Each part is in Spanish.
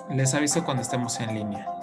Les aviso cuando estemos en línea.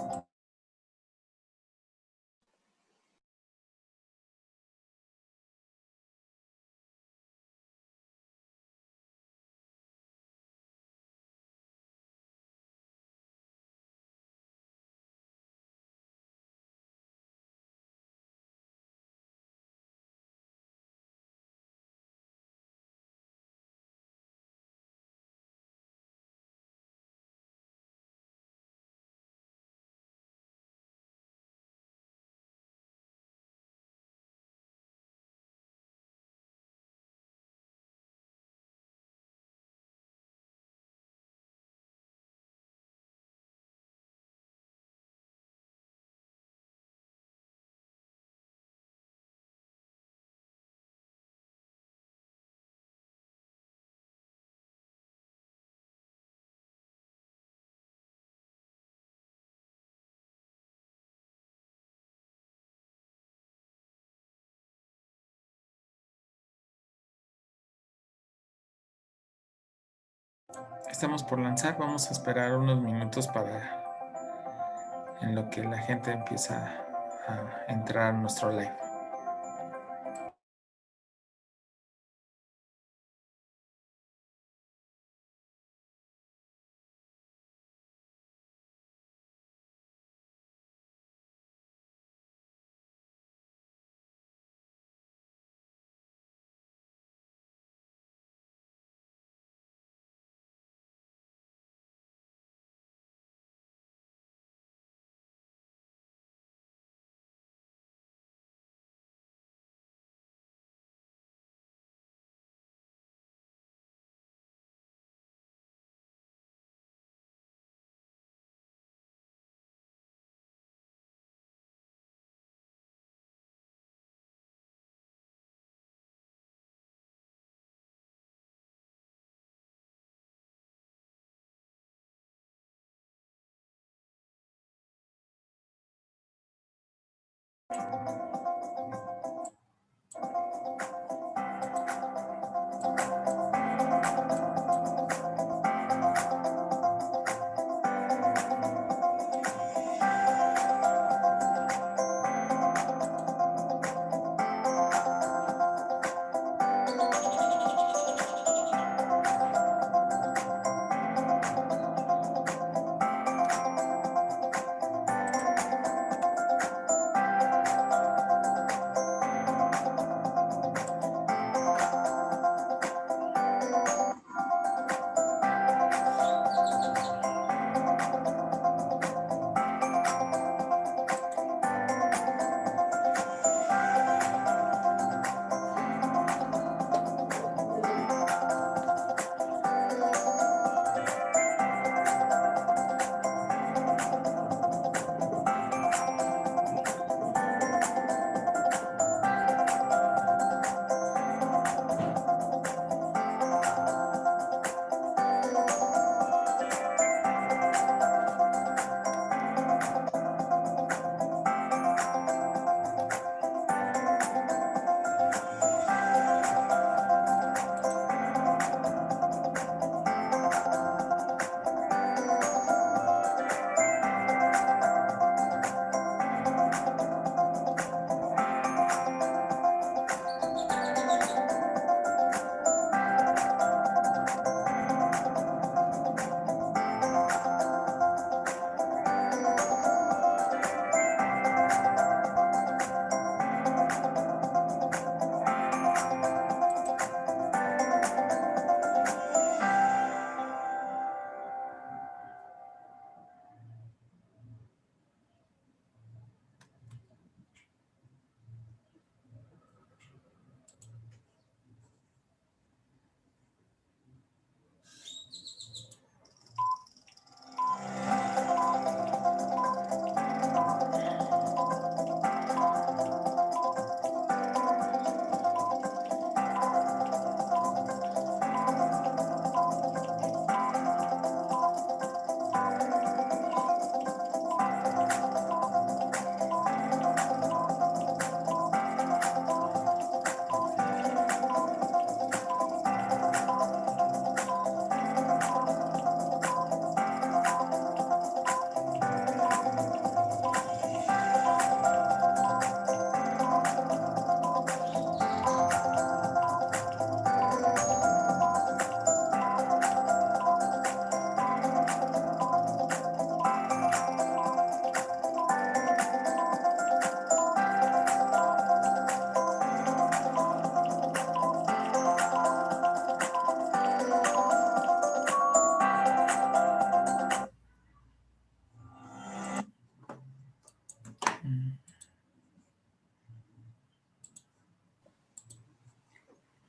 Estamos por lanzar, vamos a esperar unos minutos para en lo que la gente empieza a entrar a nuestro live.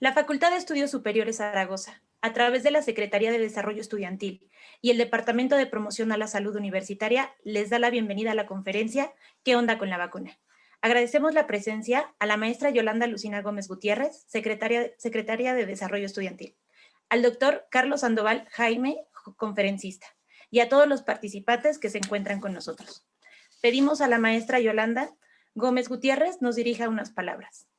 La Facultad de Estudios Superiores Zaragoza, a través de la Secretaría de Desarrollo Estudiantil y el Departamento de Promoción a la Salud Universitaria, les da la bienvenida a la conferencia ¿Qué onda con la vacuna? Agradecemos la presencia a la maestra Yolanda Lucina Gómez Gutiérrez, secretaria de Desarrollo Estudiantil, al doctor Carlos Sandoval Jaime, conferencista, y a todos los participantes que se encuentran con nosotros. Pedimos a la maestra Yolanda Gómez Gutiérrez nos dirija unas palabras.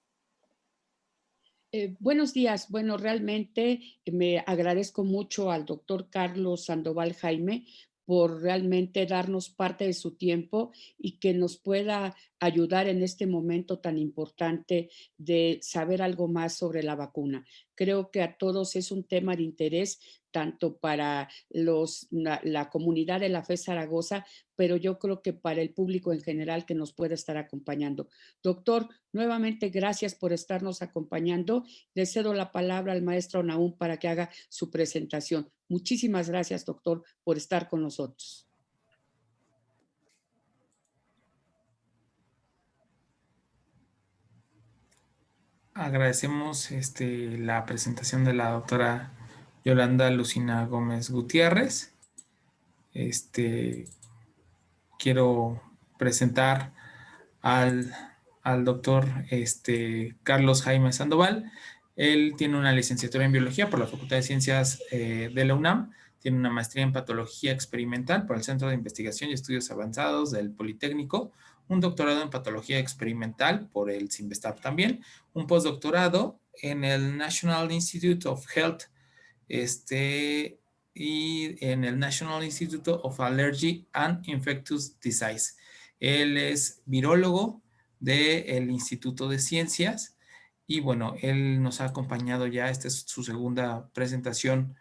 Buenos días. Bueno, realmente me agradezco mucho al doctor Carlos Sandoval Jaime por realmente darnos parte de su tiempo y que nos pueda ayudar en este momento tan importante de saber algo más sobre la vacuna. Creo que a todos es un tema de interés, tanto para la comunidad de la FE Zaragoza, pero yo creo que para el público en general que nos puede estar acompañando. Doctor, nuevamente gracias por estarnos acompañando. Le cedo la palabra al maestro Nahum para que haga su presentación. Muchísimas gracias, doctor, por estar con nosotros. Agradecemos la presentación de la doctora Yolanda Lucina Gómez Gutiérrez. Quiero presentar al, al doctor Carlos Jaime Sandoval. Él tiene una licenciatura en biología por la Facultad de Ciencias de la UNAM, tiene una maestría en patología experimental por el Centro de Investigación y Estudios Avanzados del Politécnico, un doctorado en patología experimental por el CIMBESTAB también, un postdoctorado en el National Institute of Health y en el National Institute of Allergy and Infectious Disease. Él es virólogo del Instituto de Ciencias y bueno, él nos ha acompañado ya, esta es su segunda presentación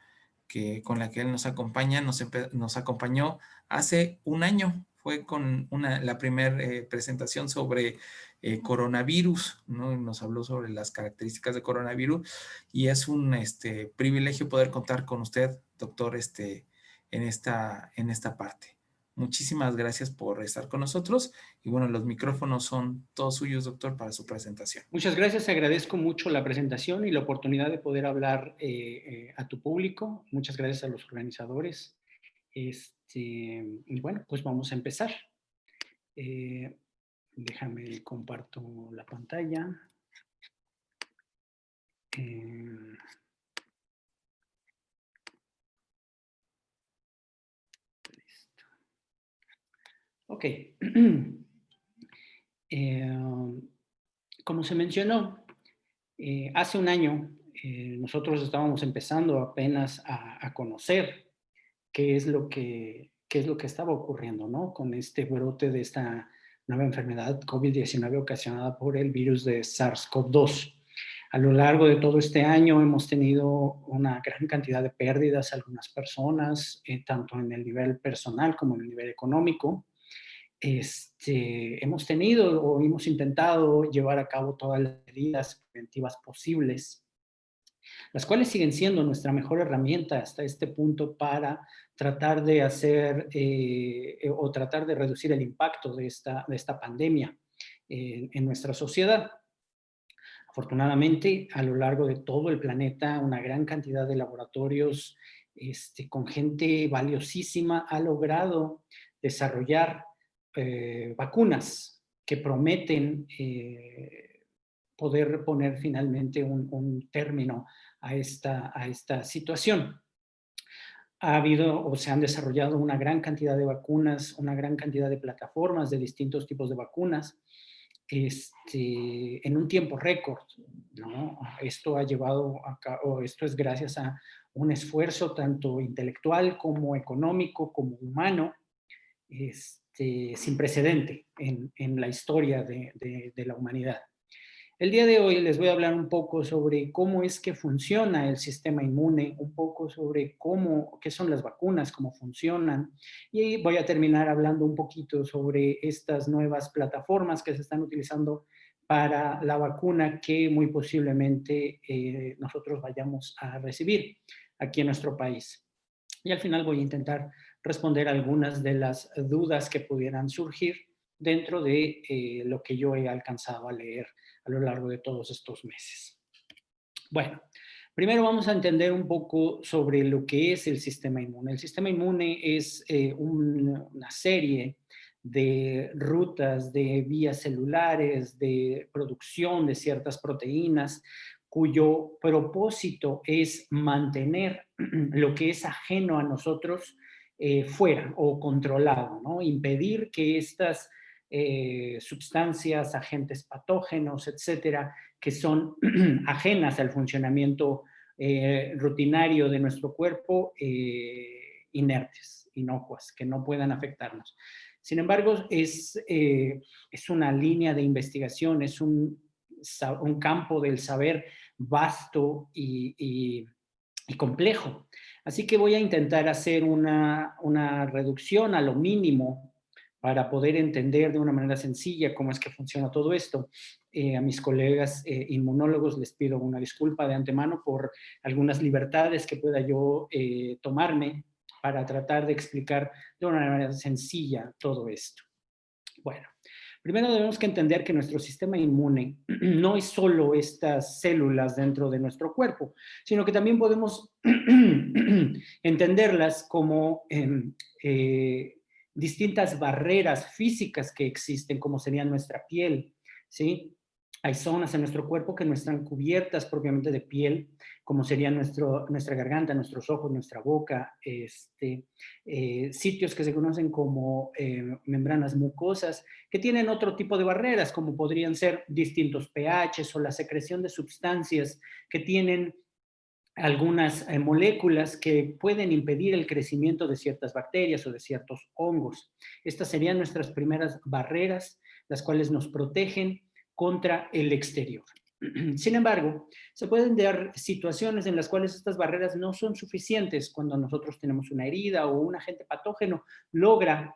con la que él nos acompaña, nos acompañó hace un año, fue con la primera presentación sobre coronavirus, ¿no? Nos habló sobre las características de coronavirus y es un privilegio poder contar con usted, doctor, en esta parte. Muchísimas gracias por estar con nosotros y bueno, los micrófonos son todos suyos, doctor, para su presentación. Muchas gracias, agradezco mucho la presentación y la oportunidad de poder hablar a tu público. Muchas gracias a los organizadores. Y bueno, pues vamos a empezar. Déjame comparto la pantalla. Listo. Ok. Como se mencionó, hace un año nosotros estábamos empezando apenas a conocer qué es lo que estaba ocurriendo, ¿no? Con este brote de esta nueva enfermedad COVID-19 ocasionada por el virus de SARS-CoV-2. A lo largo de todo este año hemos tenido una gran cantidad de pérdidas algunas personas, tanto en el nivel personal como en el nivel económico. Hemos tenido o hemos intentado llevar a cabo todas las medidas preventivas posibles, las cuales siguen siendo nuestra mejor herramienta hasta este punto para tratar de hacer o tratar de reducir el impacto de esta pandemia en nuestra sociedad. Afortunadamente, a lo largo de todo el planeta, una gran cantidad de laboratorios con gente valiosísima ha logrado desarrollar vacunas que prometen poder poner finalmente un término a esta situación. Ha habido o se han desarrollado una gran cantidad de vacunas, una gran cantidad de plataformas de distintos tipos de vacunas en un tiempo récord, ¿no? Esto ha llevado a cabo, esto es gracias a un esfuerzo tanto intelectual como económico como humano, sin precedente en la historia de la humanidad. El día de hoy les voy a hablar un poco sobre cómo es que funciona el sistema inmune, un poco sobre qué son las vacunas, cómo funcionan, y voy a terminar hablando un poquito sobre estas nuevas plataformas que se están utilizando para la vacuna que muy posiblemente nosotros vayamos a recibir aquí en nuestro país. Y al final voy a intentar responder algunas de las dudas que pudieran surgir dentro de lo que yo he alcanzado a leer a lo largo de todos estos meses. Bueno, primero vamos a entender un poco sobre lo que es el sistema inmune. El sistema inmune es una serie de rutas, de vías celulares, de producción de ciertas proteínas, cuyo propósito es mantener lo que es ajeno a nosotros fuera o controlado, ¿no? Impedir que estas sustancias, agentes patógenos, etcétera, que son ajenas al funcionamiento rutinario de nuestro cuerpo, inertes, inocuas, que no puedan afectarnos. Sin embargo, es una línea de investigación, es un campo del saber vasto y complejo. Así que voy a intentar hacer una reducción a lo mínimo para poder entender de una manera sencilla cómo es que funciona todo esto. A mis colegas inmunólogos les pido una disculpa de antemano por algunas libertades que pueda yo tomarme para tratar de explicar de una manera sencilla todo esto. Bueno, primero debemos que entender que nuestro sistema inmune no es solo estas células dentro de nuestro cuerpo, sino que también podemos entenderlas como distintas barreras físicas que existen, como sería nuestra piel, ¿sí? Hay zonas en nuestro cuerpo que no están cubiertas propiamente de piel, como sería nuestra garganta, nuestros ojos, nuestra boca, sitios que se conocen como membranas mucosas, que tienen otro tipo de barreras, como podrían ser distintos pHs o la secreción de sustancias que tienen algunas moléculas que pueden impedir el crecimiento de ciertas bacterias o de ciertos hongos. Estas serían nuestras primeras barreras, las cuales nos protegen contra el exterior. Sin embargo, se pueden dar situaciones en las cuales estas barreras no son suficientes cuando nosotros tenemos una herida o un agente patógeno logra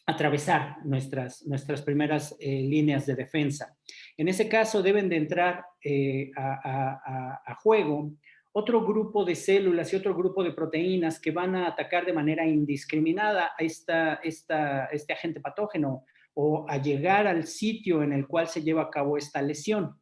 atravesar nuestras primeras líneas de defensa. En ese caso deben de entrar a juego otro grupo de células y otro grupo de proteínas que van a atacar de manera indiscriminada a este agente patógeno o a llegar al sitio en el cual se lleva a cabo esta lesión.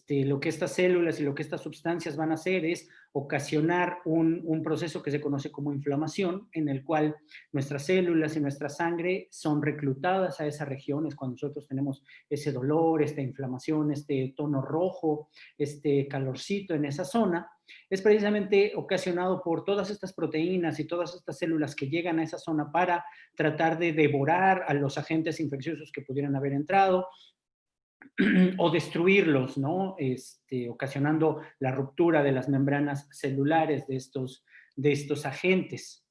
Lo que estas células y lo que estas sustancias van a hacer es ocasionar un proceso que se conoce como inflamación, en el cual nuestras células y nuestra sangre son reclutadas a esas regiones cuando nosotros tenemos ese dolor, esta inflamación, este tono rojo, este calorcito en esa zona. Es precisamente ocasionado por todas estas proteínas y todas estas células que llegan a esa zona para tratar de devorar a los agentes infecciosos que pudieran haber entrado, o destruirlos, ¿no? Ocasionando la ruptura de las membranas celulares de estos agentes.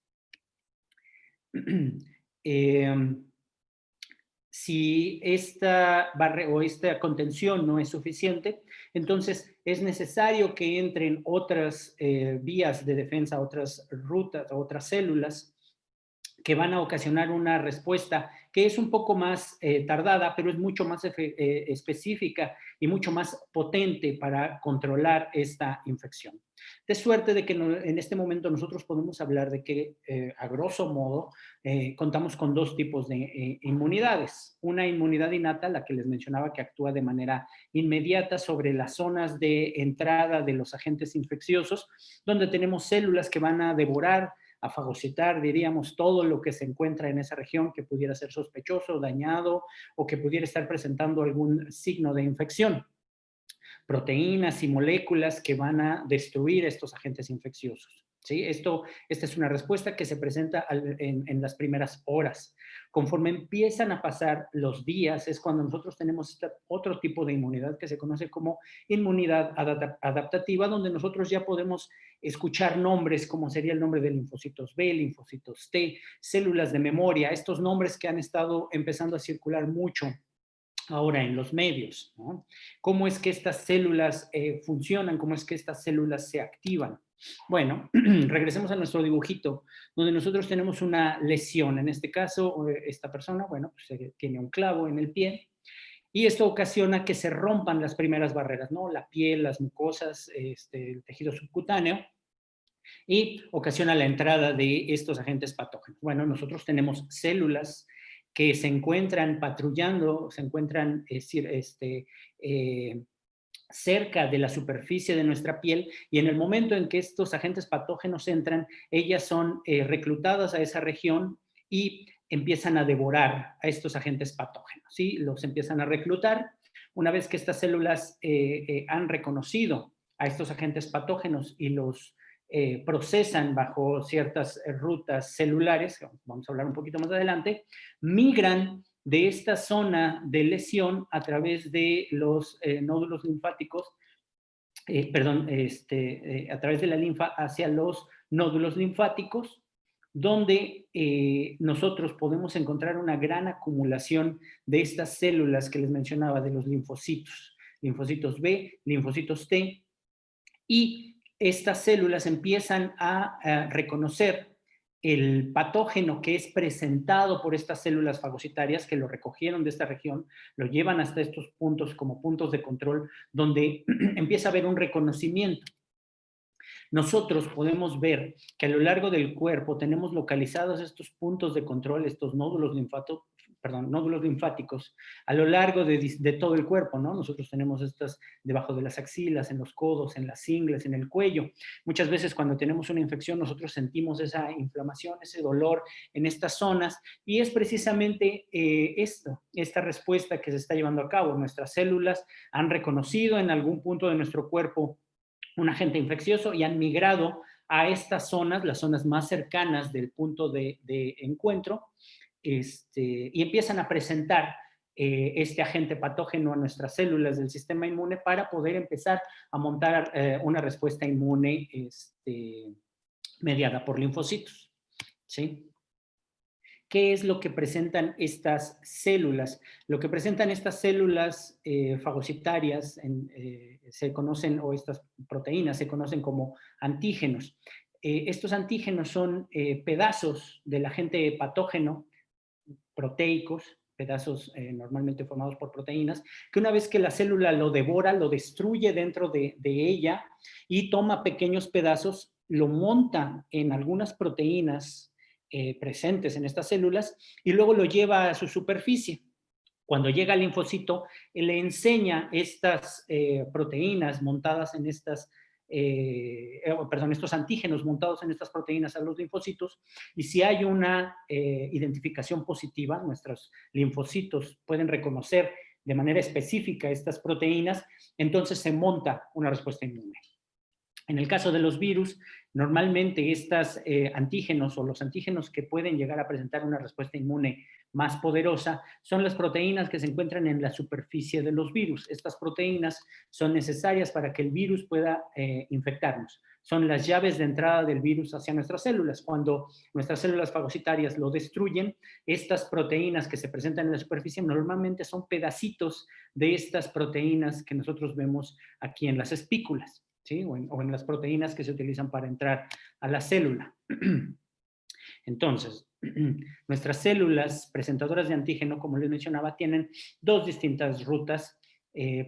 Si esta contención no es suficiente, entonces es necesario que entren otras vías de defensa, otras rutas, otras células que van a ocasionar una respuesta que es un poco más tardada, pero es mucho más específica y mucho más potente para controlar esta infección. De suerte de que en este momento nosotros podemos hablar de que, a grosso modo, contamos con dos tipos de inmunidades. Una inmunidad innata, la que les mencionaba, que actúa de manera inmediata sobre las zonas de entrada de los agentes infecciosos, donde tenemos células que van a devorar, a fagocitar, diríamos, todo lo que se encuentra en esa región que pudiera ser sospechoso, dañado o que pudiera estar presentando algún signo de infección. Proteínas y moléculas que van a destruir estos agentes infecciosos. ¿Sí? Esta es una respuesta que se presenta en las primeras horas. Conforme empiezan a pasar los días, es cuando nosotros tenemos otro tipo de inmunidad que se conoce como inmunidad adaptativa, donde nosotros ya podemos escuchar nombres como sería el nombre de linfocitos B, linfocitos T, células de memoria, estos nombres que han estado empezando a circular mucho ahora en los medios, ¿no? ¿Cómo es que estas células funcionan? ¿Cómo es que estas células se activan? Bueno, regresemos a nuestro dibujito, donde nosotros tenemos una lesión. En este caso, esta persona, bueno, pues tiene un clavo en el pie, y esto ocasiona que se rompan las primeras barreras, ¿no? La piel, las mucosas, el tejido subcutáneo, y ocasiona la entrada de estos agentes patógenos. Bueno, nosotros tenemos células que se encuentran patrullando, se encuentran cerca de la superficie de nuestra piel, y en el momento en que estos agentes patógenos entran, ellas son reclutadas a esa región y empiezan a devorar a estos agentes patógenos, ¿sí? Los empiezan a reclutar. Una vez que estas células han reconocido a estos agentes patógenos y los procesan bajo ciertas rutas celulares, vamos a hablar un poquito más adelante, migran de esta zona de lesión a través de los nódulos linfáticos, a través de la linfa hacia los nódulos linfáticos, donde nosotros podemos encontrar una gran acumulación de estas células que les mencionaba, de los linfocitos B, linfocitos T, y estas células empiezan a reconocer el patógeno que es presentado por estas células fagocitarias que lo recogieron de esta región, lo llevan hasta estos puntos como puntos de control, donde empieza a haber un reconocimiento. Nosotros podemos ver que a lo largo del cuerpo tenemos localizados estos puntos de control, estos nódulos linfáticos, a lo largo de todo el cuerpo, ¿no? Nosotros tenemos estas debajo de las axilas, en los codos, en las ingles, en el cuello. Muchas veces cuando tenemos una infección nosotros sentimos esa inflamación, ese dolor en estas zonas, y es precisamente esta respuesta que se está llevando a cabo. Nuestras células han reconocido en algún punto de nuestro cuerpo un agente infeccioso y han migrado a estas zonas, las zonas más cercanas del punto de encuentro, y empiezan a presentar este agente patógeno a nuestras células del sistema inmune para poder empezar a montar una respuesta inmune mediada por linfocitos, ¿sí? ¿Qué es lo que presentan estas células? Lo que presentan estas células fagocitarias se conocen, o estas proteínas se conocen como antígenos. Estos antígenos son pedazos del agente patógeno proteicos, pedazos normalmente formados por proteínas, que una vez que la célula lo devora, lo destruye dentro de ella y toma pequeños pedazos, lo monta en algunas proteínas presentes en estas células y luego lo lleva a su superficie. Cuando llega al linfocito, le enseña estas proteínas montadas en estos antígenos montados en estas proteínas a los linfocitos, y si hay una identificación positiva, nuestros linfocitos pueden reconocer de manera específica estas proteínas, entonces se monta una respuesta inmune. En el caso de los virus, normalmente estos antígenos, o los antígenos que pueden llegar a presentar una respuesta inmune más poderosa, son las proteínas que se encuentran en la superficie de los virus. Estas proteínas son necesarias para que el virus pueda infectarnos. Son las llaves de entrada del virus hacia nuestras células. Cuando nuestras células fagocitarias lo destruyen, estas proteínas que se presentan en la superficie normalmente son pedacitos de estas proteínas que nosotros vemos aquí en las espículas, ¿sí? o en las proteínas que se utilizan para entrar a la célula. Entonces, nuestras células presentadoras de antígeno, como les mencionaba, tienen dos distintas rutas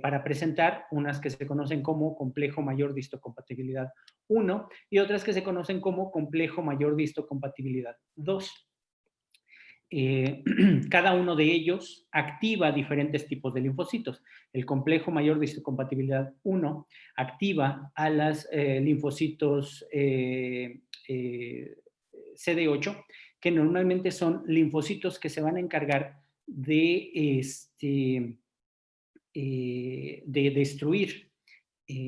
para presentar, unas que se conocen como complejo mayor de histocompatibilidad 1 y otras que se conocen como complejo mayor de histocompatibilidad 2. Cada uno de ellos activa diferentes tipos de linfocitos. El complejo mayor de histocompatibilidad 1 activa a los linfocitos CD8, que normalmente son linfocitos que se van a encargar de destruir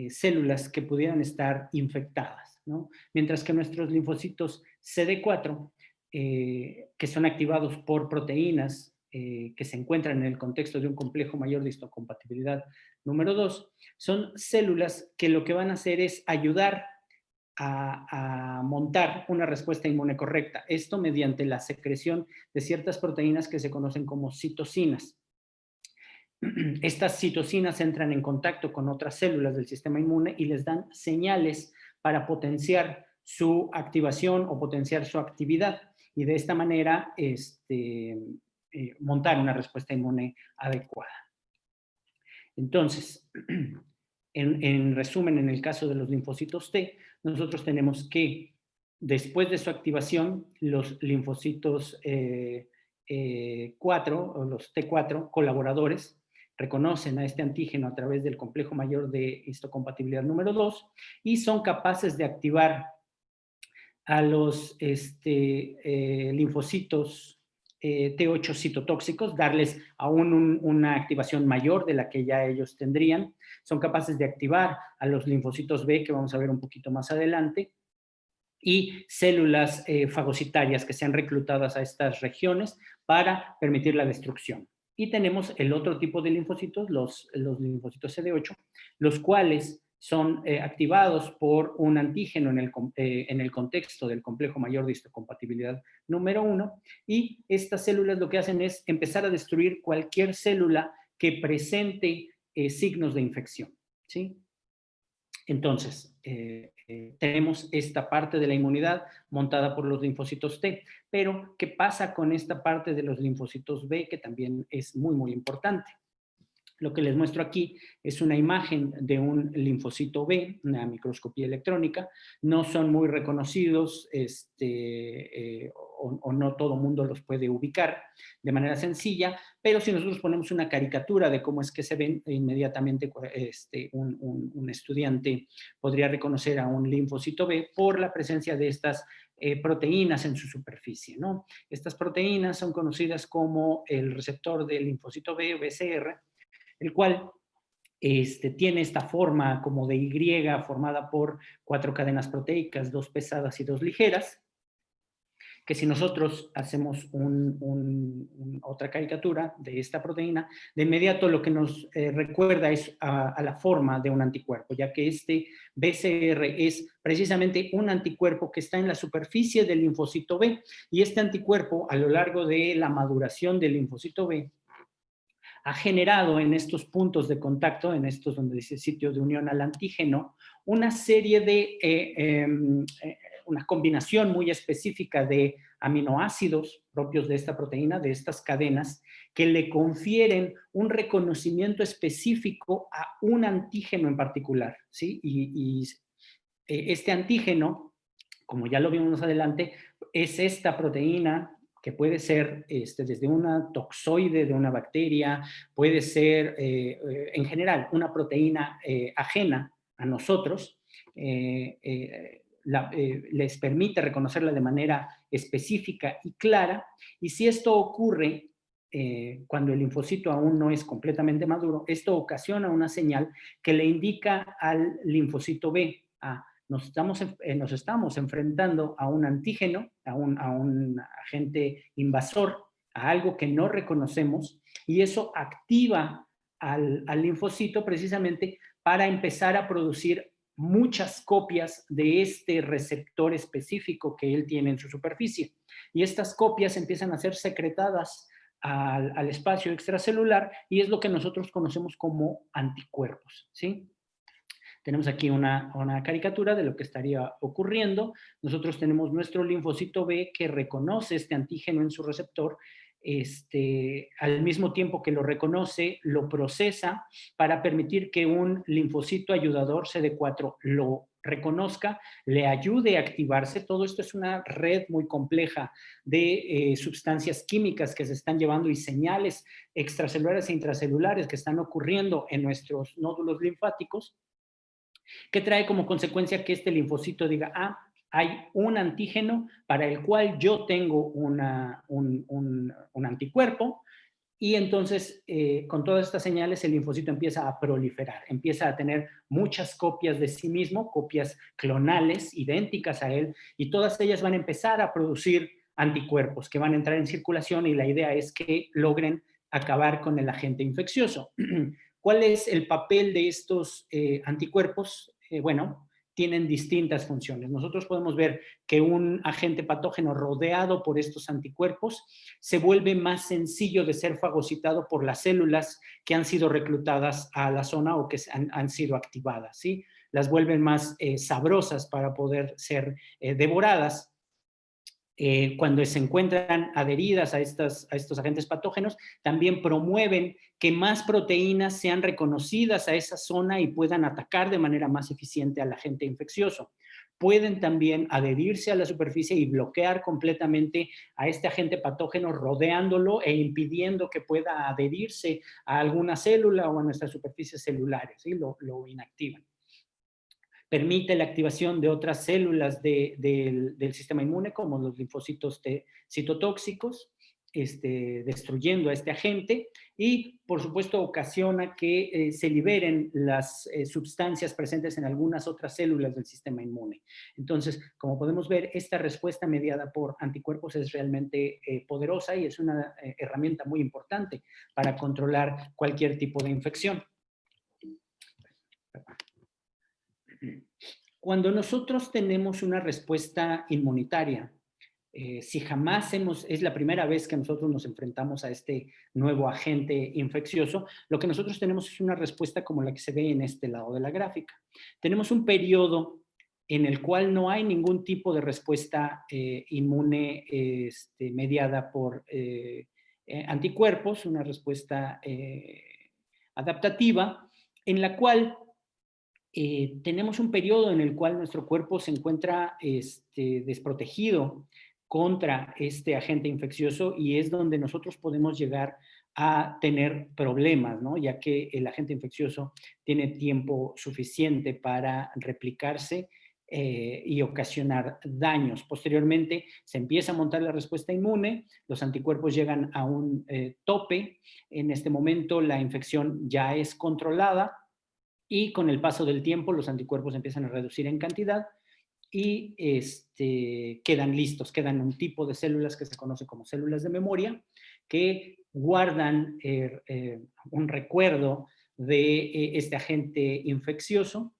células que pudieran estar infectadas, ¿no? Mientras que nuestros linfocitos CD4, que son activados por proteínas que se encuentran en el contexto de un complejo mayor de histocompatibilidad número 2, son células que lo que van a hacer es ayudar a montar una respuesta inmune correcta. Esto mediante la secreción de ciertas proteínas que se conocen como citocinas. Estas citocinas entran en contacto con otras células del sistema inmune y les dan señales para potenciar su activación o potenciar su actividad, y de esta manera montar una respuesta inmune adecuada. Entonces, en resumen, en el caso de los linfocitos T, nosotros tenemos que, después de su activación, los linfocitos 4 o los T4 colaboradores, reconocen a este antígeno a través del complejo mayor de histocompatibilidad número 2 y son capaces de activar a los linfocitos T8 citotóxicos, darles aún una activación mayor de la que ya ellos tendrían. Son capaces de activar a los linfocitos B, que vamos a ver un poquito más adelante, y células fagocitarias que sean reclutadas a estas regiones para permitir la destrucción. Y tenemos el otro tipo de linfocitos, los linfocitos CD8, los cuales son activados por un antígeno en el contexto del complejo mayor de histocompatibilidad número 1, y estas células lo que hacen es empezar a destruir cualquier célula que presente signos de infección, ¿sí? Entonces, tenemos esta parte de la inmunidad montada por los linfocitos T, pero ¿qué pasa con esta parte de los linfocitos B, que también es muy, muy importante? Lo que les muestro aquí es una imagen de un linfocito B, una microscopía electrónica. No son muy reconocidos o no todo mundo los puede ubicar de manera sencilla, pero si nosotros ponemos una caricatura de cómo es que se ven, inmediatamente un estudiante podría reconocer a un linfocito B por la presencia de estas proteínas en su superficie, ¿no? Estas proteínas son conocidas como el receptor del linfocito B, BCR, el cual tiene esta forma como de Y formada por 4 cadenas proteicas, 2 pesadas y 2 ligeras, que si nosotros hacemos otra caricatura de esta proteína, de inmediato lo que nos recuerda es a la forma de un anticuerpo, ya que este BCR es precisamente un anticuerpo que está en la superficie del linfocito B, y este anticuerpo, a lo largo de la maduración del linfocito B, ha generado en estos puntos de contacto, en estos donde dice sitio de unión al antígeno, una serie de, una combinación muy específica de aminoácidos propios de esta proteína, de estas cadenas, que le confieren un reconocimiento específico a un antígeno en particular, ¿sí? Este antígeno, como ya lo vimos más adelante, es esta proteína que puede ser desde una toxoide de una bacteria, puede ser en general una proteína ajena a nosotros, les permite reconocerla de manera específica y clara, y si esto ocurre cuando el linfocito aún no es completamente maduro, esto ocasiona una señal que le indica al linfocito B, nos estamos enfrentando a un antígeno, a un agente invasor, a algo que no reconocemos, y eso activa al linfocito precisamente para empezar a producir muchas copias de este receptor específico que él tiene en su superficie. Y estas copias empiezan a ser secretadas al espacio extracelular, y es lo que nosotros conocemos como anticuerpos, ¿sí? Tenemos aquí una caricatura de lo que estaría ocurriendo. Nosotros tenemos nuestro linfocito B que reconoce este antígeno en su receptor, al mismo tiempo que lo reconoce, lo procesa para permitir que un linfocito ayudador CD4 lo reconozca, le ayude a activarse. Todo esto es una red muy compleja de sustancias químicas que se están llevando y señales extracelulares e intracelulares que están ocurriendo en nuestros nódulos linfáticos, que trae como consecuencia que este linfocito diga, hay un antígeno para el cual yo tengo un anticuerpo, y entonces con todas estas señales el linfocito empieza a proliferar, empieza a tener muchas copias de sí mismo, copias clonales, idénticas a él, y todas ellas van a empezar a producir anticuerpos que van a entrar en circulación, y la idea es que logren acabar con el agente infeccioso. ¿Cuál es el papel de estos anticuerpos? Bueno, tienen distintas funciones. Nosotros podemos ver que un agente patógeno rodeado por estos anticuerpos se vuelve más sencillo de ser fagocitado por las células que han sido reclutadas a la zona o que han sido activadas, ¿sí? Las vuelven más sabrosas para poder ser devoradas. cuando se encuentran adheridas a estos agentes patógenos, también promueven que más proteínas sean reconocidas a esa zona y puedan atacar de manera más eficiente al agente infeccioso. Pueden también adherirse a la superficie y bloquear completamente a este agente patógeno, rodeándolo e impidiendo que pueda adherirse a alguna célula o a nuestras superficies celulares, ¿sí? Lo inactivan. Permite la activación de otras células del sistema inmune, como los linfocitos T citotóxicos, destruyendo a este agente, y por supuesto ocasiona que se liberen las sustancias presentes en algunas otras células del sistema inmune. Entonces, como podemos ver, esta respuesta mediada por anticuerpos es realmente poderosa y es una herramienta muy importante para controlar cualquier tipo de infección. Cuando nosotros tenemos una respuesta inmunitaria, si jamás es la primera vez que nosotros nos enfrentamos a este nuevo agente infeccioso, lo que nosotros tenemos es una respuesta como la que se ve en este lado de la gráfica. Tenemos un periodo en el cual no hay ningún tipo de respuesta inmune mediada por anticuerpos, una respuesta adaptativa, en la cual tenemos un periodo en el cual nuestro cuerpo se encuentra desprotegido contra este agente infeccioso, y es donde nosotros podemos llegar a tener problemas, ¿no? Ya que el agente infeccioso tiene tiempo suficiente para replicarse y ocasionar daños. Posteriormente se empieza a montar la respuesta inmune, los anticuerpos llegan a un tope. En este momento la infección ya es controlada, y con el paso del tiempo los anticuerpos empiezan a reducir en cantidad y quedan listos, quedan un tipo de células que se conoce como células de memoria, que guardan un recuerdo de este agente infeccioso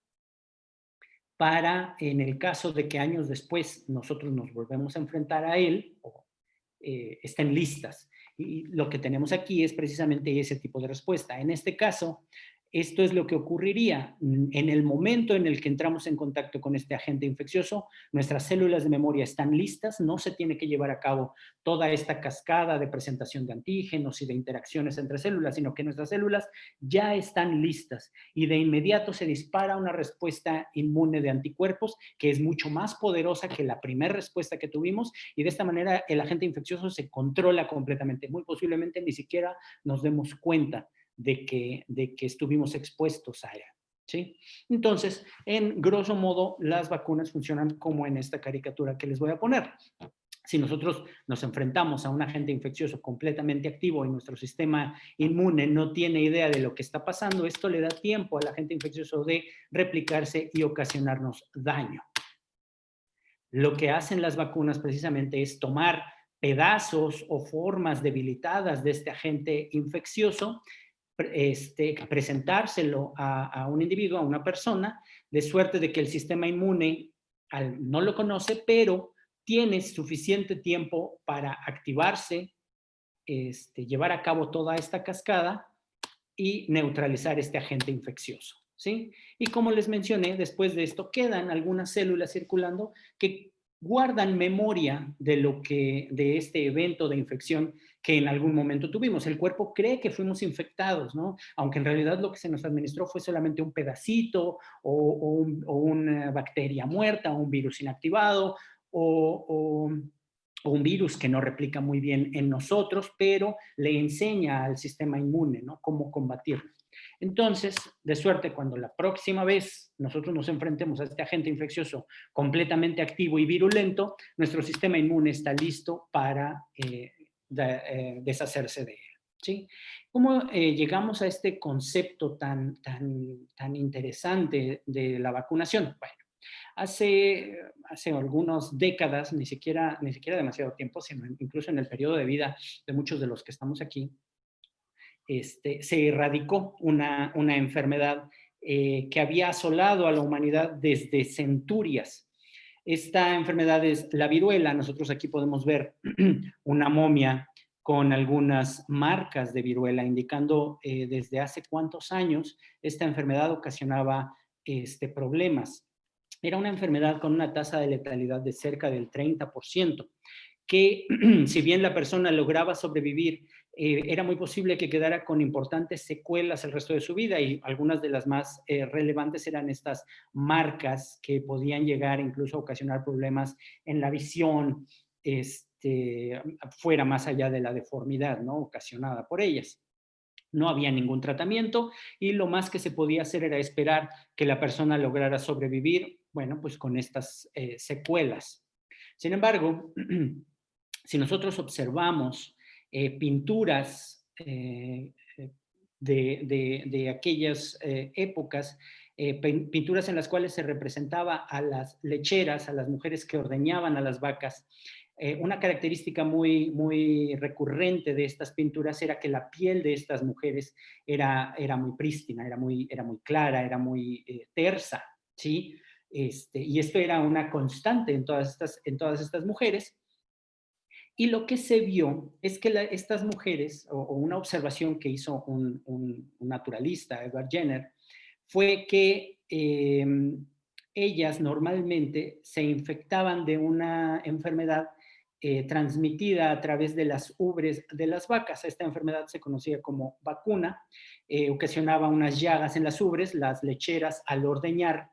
para, en el caso de que años después nosotros nos volvemos a enfrentar a él, estén listas. Y lo que tenemos aquí es precisamente ese tipo de respuesta. En este caso, esto es lo que ocurriría en el momento en el que entramos en contacto con este agente infeccioso. Nuestras células de memoria están listas, no se tiene que llevar a cabo toda esta cascada de presentación de antígenos y de interacciones entre células, sino que nuestras células ya están listas y de inmediato se dispara una respuesta inmune de anticuerpos que es mucho más poderosa que la primera respuesta que tuvimos, y de esta manera el agente infeccioso se controla completamente. Muy posiblemente ni siquiera nos demos cuenta de que estuvimos expuestos a él, ¿sí? Entonces, en grosso modo, las vacunas funcionan como en esta caricatura que les voy a poner. Si nosotros nos enfrentamos a un agente infeccioso completamente activo y nuestro sistema inmune no tiene idea de lo que está pasando, esto le da tiempo al agente infeccioso de replicarse y ocasionarnos daño. Lo que hacen las vacunas precisamente es tomar pedazos o formas debilitadas de este agente infeccioso, presentárselo a un individuo, a una persona, de suerte de que el sistema inmune no lo conoce, pero tiene suficiente tiempo para activarse, llevar a cabo toda esta cascada y neutralizar este agente infeccioso, ¿sí? Y como les mencioné, después de esto quedan algunas células circulando que guardan memoria de este evento de infección que en algún momento tuvimos. El cuerpo cree que fuimos infectados, ¿no? Aunque en realidad lo que se nos administró fue solamente un pedacito o una bacteria muerta, o un virus inactivado, o un virus que no replica muy bien en nosotros, pero le enseña al sistema inmune, ¿no?, cómo combatirlo. Entonces, de suerte, cuando la próxima vez nosotros nos enfrentemos a este agente infeccioso completamente activo y virulento, nuestro sistema inmune está listo para deshacerse de él, ¿sí? ¿Cómo llegamos a este concepto tan interesante de la vacunación? Bueno, hace algunas décadas, ni siquiera demasiado tiempo, sino incluso en el periodo de vida de muchos de los que estamos aquí, se erradicó una enfermedad que había asolado a la humanidad desde centurias. Esta enfermedad es la viruela. Nosotros aquí podemos ver una momia con algunas marcas de viruela, indicando desde hace cuántos años esta enfermedad ocasionaba problemas. Era una enfermedad con una tasa de letalidad de cerca del 30%, que si bien la persona lograba sobrevivir, era muy posible que quedara con importantes secuelas el resto de su vida, y algunas de las más relevantes eran estas marcas que podían llegar incluso a ocasionar problemas en la visión, fuera más allá de la deformidad, ¿no?, ocasionada por ellas. No había ningún tratamiento y lo más que se podía hacer era esperar que la persona lograra sobrevivir, bueno, pues con estas secuelas. Sin embargo, si nosotros observamos pinturas de aquellas épocas, pinturas en las cuales se representaba a las lecheras, a las mujeres que ordeñaban a las vacas, una característica muy, muy recurrente de estas pinturas era que la piel de estas mujeres era muy prístina, era muy clara, era muy tersa, ¿sí? Y esto era una constante en todas estas mujeres. Y lo que se vio es que estas mujeres, o una observación que hizo un naturalista, Edward Jenner, fue que ellas normalmente se infectaban de una enfermedad transmitida a través de las ubres de las vacas. Esta enfermedad se conocía como vacuna, ocasionaba unas llagas en las ubres. Las lecheras, al ordeñar,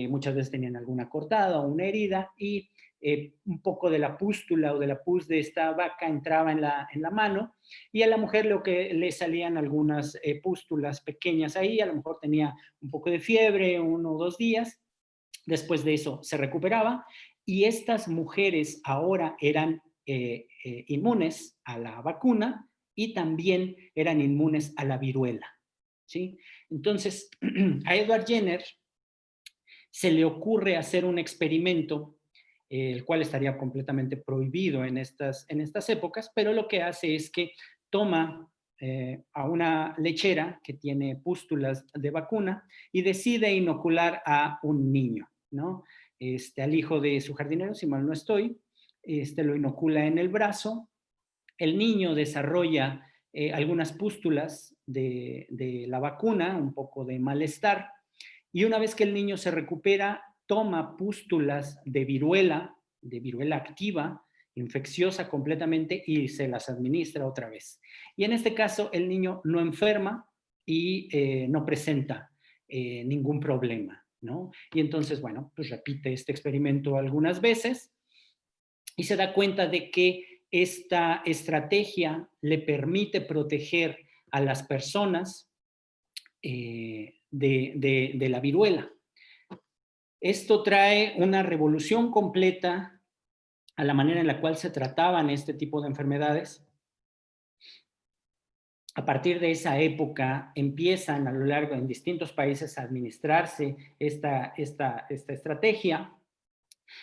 muchas veces tenían alguna cortada o una herida, y un poco de la pústula o de la pus de esta vaca entraba en la mano, y a la mujer lo que le salían algunas pústulas pequeñas ahí. A lo mejor tenía un poco de fiebre, 1 o 2 días. Después de eso se recuperaba, y estas mujeres ahora eran inmunes a la vacuna y también eran inmunes a la viruela, ¿sí? Entonces, a Edward Jenner se le ocurre hacer un experimento, el cual estaría completamente prohibido en estas épocas, pero lo que hace es que toma a una lechera que tiene pústulas de vacuna y decide inocular a un niño, ¿no? Al hijo de su jardinero, si mal no estoy, lo inocula en el brazo. El niño desarrolla algunas pústulas de la vacuna, un poco de malestar, y una vez que el niño se recupera, toma pústulas de viruela activa, infecciosa completamente, y se las administra otra vez. Y en este caso el niño no enferma y no presenta ningún problema, ¿no? Y entonces, bueno, pues repite este experimento algunas veces y se da cuenta de que esta estrategia le permite proteger a las personas de la viruela. Esto trae una revolución completa a la manera en la cual se trataban este tipo de enfermedades. A partir de esa época empiezan a lo largo en distintos países a administrarse esta estrategia.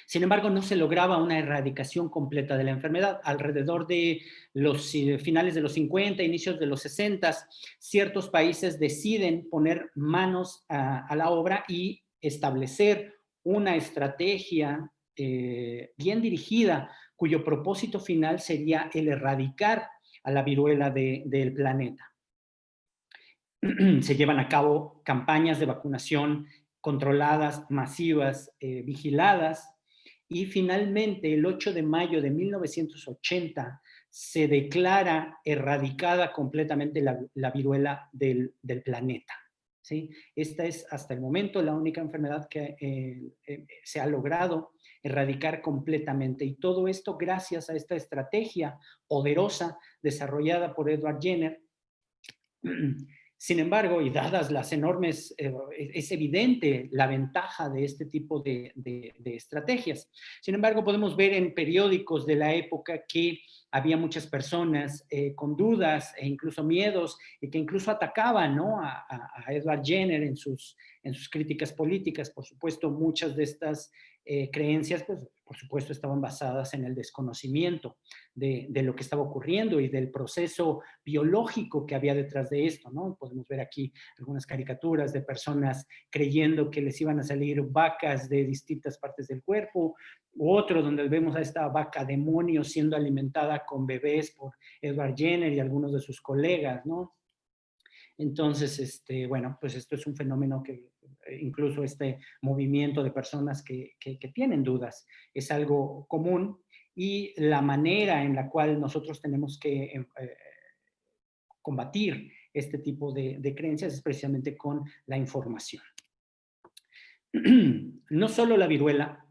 Sin embargo, no se lograba una erradicación completa de la enfermedad. Alrededor de los finales de los 50, inicios de los 60, ciertos países deciden poner manos a la obra y establecer una estrategia bien dirigida, cuyo propósito final sería el erradicar a la viruela del planeta. Se llevan a cabo campañas de vacunación controladas, masivas, vigiladas, y finalmente el 8 de mayo de 1980 se declara erradicada completamente la viruela del planeta, ¿sí? Esta es hasta el momento la única enfermedad que se ha logrado erradicar completamente, y todo esto gracias a esta estrategia poderosa desarrollada por Edward Jenner. Sin embargo, y dadas las enormes, es evidente la ventaja de este tipo de estrategias. Sin embargo, podemos ver en periódicos de la época que había muchas personas con dudas e incluso miedos, y que incluso atacaban, ¿no?, a Edward Jenner en sus críticas políticas. Por supuesto, muchas de estas creencias, pues, por supuesto, estaban basadas en el desconocimiento de lo que estaba ocurriendo y del proceso biológico que había detrás de esto, ¿no? Podemos ver aquí algunas caricaturas de personas creyendo que les iban a salir vacas de distintas partes del cuerpo, u otro donde vemos a esta vaca demonio siendo alimentada con bebés por Edward Jenner y algunos de sus colegas, ¿no? Entonces, bueno, pues esto es un fenómeno que incluso este movimiento de personas que tienen dudas es algo común, y la manera en la cual nosotros tenemos que combatir este tipo de creencias es precisamente con la información. No solo la viruela,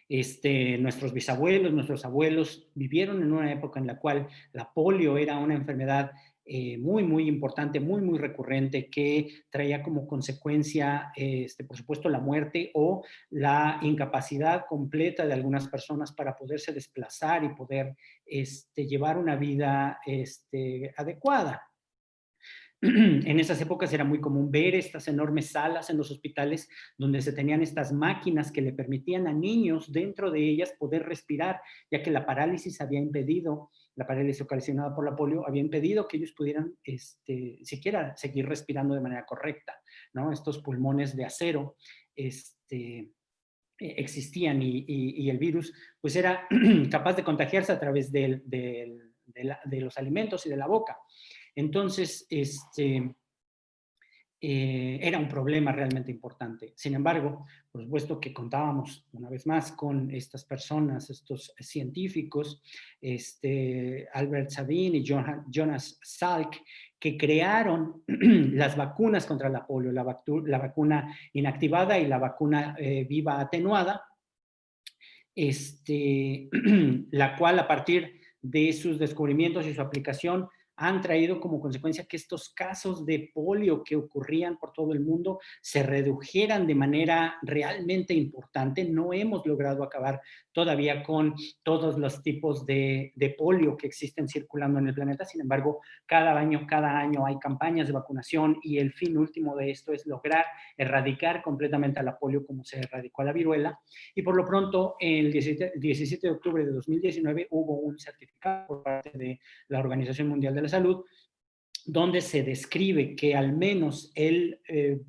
nuestros bisabuelos, nuestros abuelos vivieron en una época en la cual la polio era una enfermedad muy, muy importante, muy, muy recurrente, que traía como consecuencia, por supuesto, la muerte o la incapacidad completa de algunas personas para poderse desplazar y poder llevar una vida adecuada. En esas épocas era muy común ver estas enormes salas en los hospitales donde se tenían estas máquinas que le permitían a niños dentro de ellas poder respirar, ya que la parálisis había impedido, la parálisis ocasionada por la polio había impedido que ellos pudieran siquiera seguir respirando de manera correcta, ¿no? Estos pulmones de acero existían y el virus pues era capaz de contagiarse a través de los alimentos y de la boca. Entonces, era un problema realmente importante. Sin embargo, por supuesto que contábamos una vez más con estas personas, estos científicos, Albert Sabin y Jonas Salk, que crearon las vacunas contra la polio, la vacuna inactivada y la vacuna viva atenuada, la cual a partir de sus descubrimientos y su aplicación han traído como consecuencia que estos casos de polio que ocurrían por todo el mundo se redujeran de manera realmente importante. No hemos logrado acabar todavía con todos los tipos de polio que existen circulando en el planeta. Sin embargo, cada año hay campañas de vacunación y el fin último de esto es lograr erradicar completamente a la polio como se erradicó a la viruela. Y por lo pronto, el 17 de octubre de 2019 hubo un certificado por parte de la Organización Mundial de la Salud, donde se describe que al menos el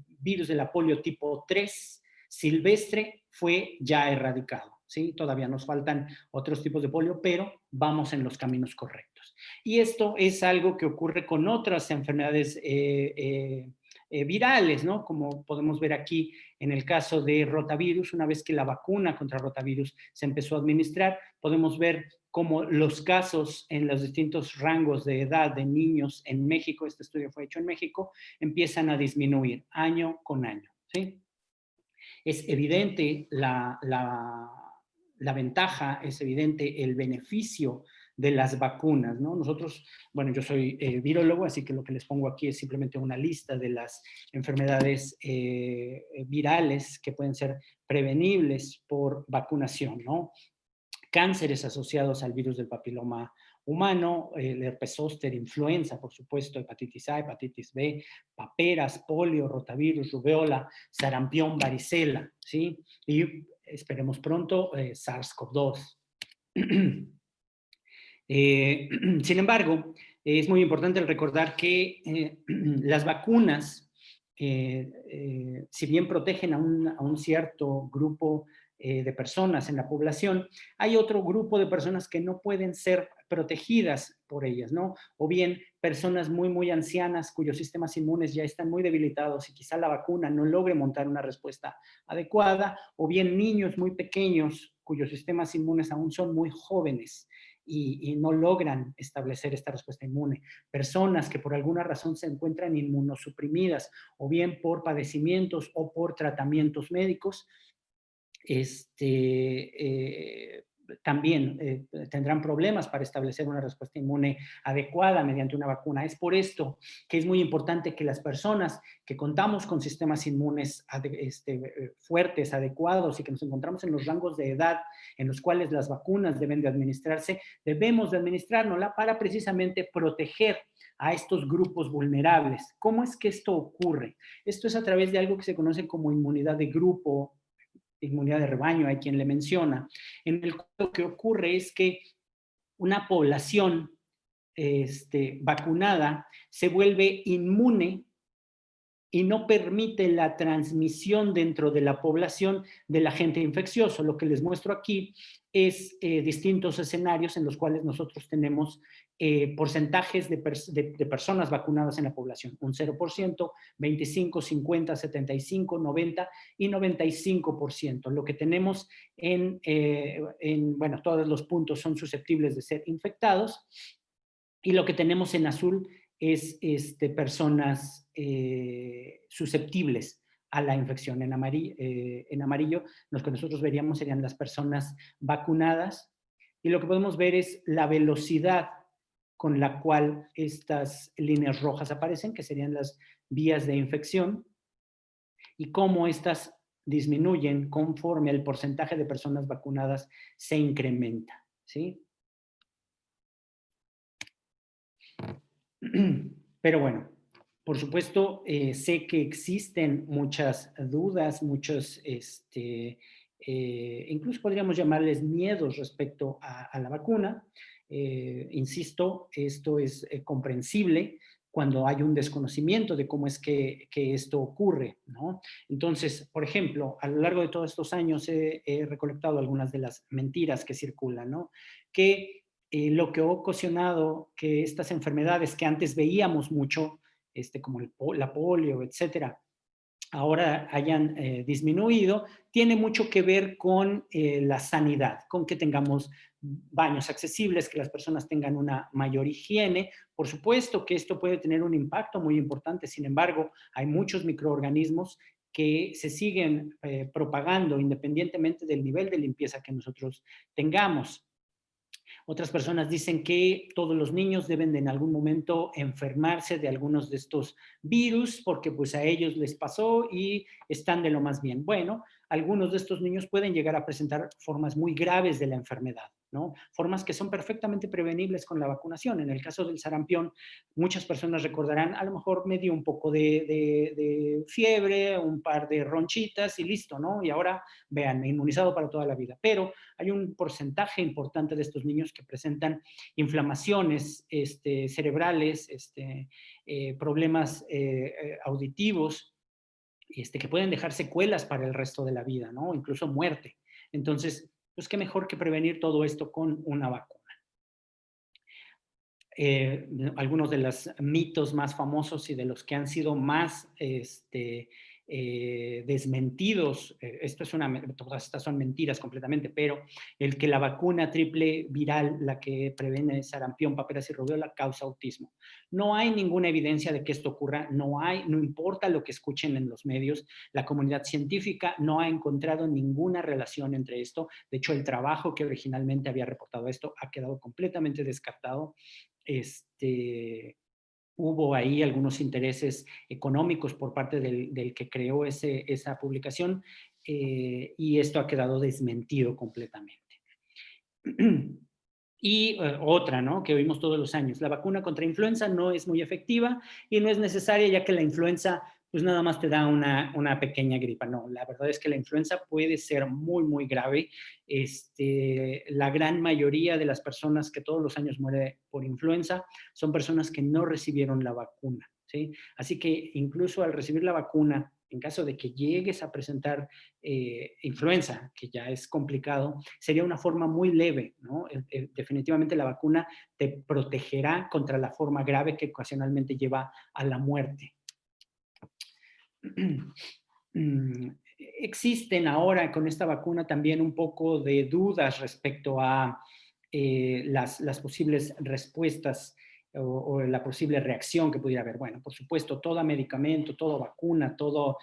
virus de la polio tipo 3 silvestre fue ya erradicado, ¿sí? Todavía nos faltan otros tipos de polio, pero vamos en los caminos correctos. Y esto es algo que ocurre con otras enfermedades virales, ¿no? Como podemos ver aquí en el caso de rotavirus, una vez que la vacuna contra rotavirus se empezó a administrar, podemos ver cómo los casos en los distintos rangos de edad de niños en México, este estudio fue hecho en México, empiezan a disminuir año con año, ¿sí? Es evidente la ventaja, es evidente el beneficio de las vacunas, ¿no? Nosotros, bueno, yo soy virólogo, así que lo que les pongo aquí es simplemente una lista de las enfermedades virales que pueden ser prevenibles por vacunación, ¿no? Cánceres asociados al virus del papiloma humano, el herpes zóster, influenza, por supuesto, hepatitis A, hepatitis B, paperas, polio, rotavirus, rubeola, sarampión, varicela, ¿sí? Y esperemos pronto SARS-CoV-2. Sin embargo, es muy importante recordar que las vacunas, si bien protegen a un cierto grupo de personas en la población, hay otro grupo de personas que no pueden ser protegidas por ellas, ¿no? O bien personas muy, muy ancianas cuyos sistemas inmunes ya están muy debilitados y quizá la vacuna no logre montar una respuesta adecuada, o bien niños muy pequeños cuyos sistemas inmunes aún son muy jóvenes y no logran establecer esta respuesta inmune. Personas que por alguna razón se encuentran inmunosuprimidas, o bien por padecimientos o por tratamientos médicos, también tendrán problemas para establecer una respuesta inmune adecuada mediante una vacuna. Es por esto que es muy importante que las personas que contamos con sistemas inmunes fuertes, adecuados y que nos encontramos en los rangos de edad en los cuales las vacunas deben de administrarse, debemos de administrárnosla para precisamente proteger a estos grupos vulnerables. ¿Cómo es que esto ocurre? Esto es a través de algo que se conoce como inmunidad de grupo, inmunidad de rebaño, hay quien le menciona, en el cual lo que ocurre es que una población vacunada se vuelve inmune y no permite la transmisión dentro de la población del agente infeccioso. Lo que les muestro aquí es distintos escenarios en los cuales nosotros tenemos porcentajes de personas vacunadas en la población, un 0%, 25, 50, 75, 90 y 95%. Lo que tenemos bueno, todos los puntos son susceptibles de ser infectados, y lo que tenemos en azul es personas susceptibles a la infección. En amarillo, lo que nosotros veríamos serían las personas vacunadas, y lo que podemos ver es la velocidad con la cual estas líneas rojas aparecen, que serían las vías de infección, y cómo estas disminuyen conforme el porcentaje de personas vacunadas se incrementa, ¿sí? Pero bueno, por supuesto, sé que existen muchas dudas, muchos, incluso podríamos llamarles miedos respecto a la vacuna. Insisto, esto es comprensible cuando hay un desconocimiento de cómo es que esto ocurre, ¿no? Entonces, por ejemplo, a lo largo de todos estos años he recolectado algunas de las mentiras que circulan, ¿no? Que lo que ha ocasionado que estas enfermedades que antes veíamos mucho, como la polio, etcétera, ahora hayan disminuido, tiene mucho que ver con la sanidad, con que tengamos baños accesibles, que las personas tengan una mayor higiene. Por supuesto que esto puede tener un impacto muy importante, sin embargo, hay muchos microorganismos que se siguen propagando independientemente del nivel de limpieza que nosotros tengamos. Otras personas dicen que todos los niños deben de en algún momento enfermarse de algunos de estos virus porque pues a ellos les pasó y están de lo más bien. Bueno, algunos de estos niños pueden llegar a presentar formas muy graves de la enfermedad, ¿no? Formas que son perfectamente prevenibles con la vacunación. En el caso del sarampión, muchas personas recordarán, a lo mejor me dio un poco de fiebre, un par de ronchitas y listo, ¿no? Y ahora, vean, inmunizado para toda la vida. Pero hay un porcentaje importante de estos niños que presentan inflamaciones cerebrales, problemas auditivos, que pueden dejar secuelas para el resto de la vida, ¿no? Incluso muerte. Entonces, pues qué mejor que prevenir todo esto con una vacuna. Algunos de los mitos más famosos y de los que han sido más desmentidos, todas estas son mentiras completamente, pero el que la vacuna triple viral, la que previene sarampión, paperas y rubiola, causa autismo. No hay ninguna evidencia de que esto ocurra, no importa lo que escuchen en los medios, la comunidad científica no ha encontrado ninguna relación entre esto. De hecho, el trabajo que originalmente había reportado esto ha quedado completamente descartado. Hubo ahí algunos intereses económicos por parte del que creó esa publicación, y esto ha quedado desmentido completamente. Y otra, ¿no?, que oímos todos los años: la vacuna contra influenza no es muy efectiva y no es necesaria, ya que la influenza pues nada más te da una pequeña gripa. No, la verdad es que la influenza puede ser muy, muy grave. La gran mayoría de las personas que todos los años mueren por influenza son personas que no recibieron la vacuna, ¿sí? Así que incluso al recibir la vacuna, en caso de que llegues a presentar influenza, que ya es complicado, sería una forma muy leve, ¿no? Definitivamente la vacuna te protegerá contra la forma grave que ocasionalmente lleva a la muerte. Existen ahora con esta vacuna también un poco de dudas respecto a las posibles respuestas o la posible reacción que pudiera haber. Bueno, por supuesto, todo medicamento, toda vacuna, todo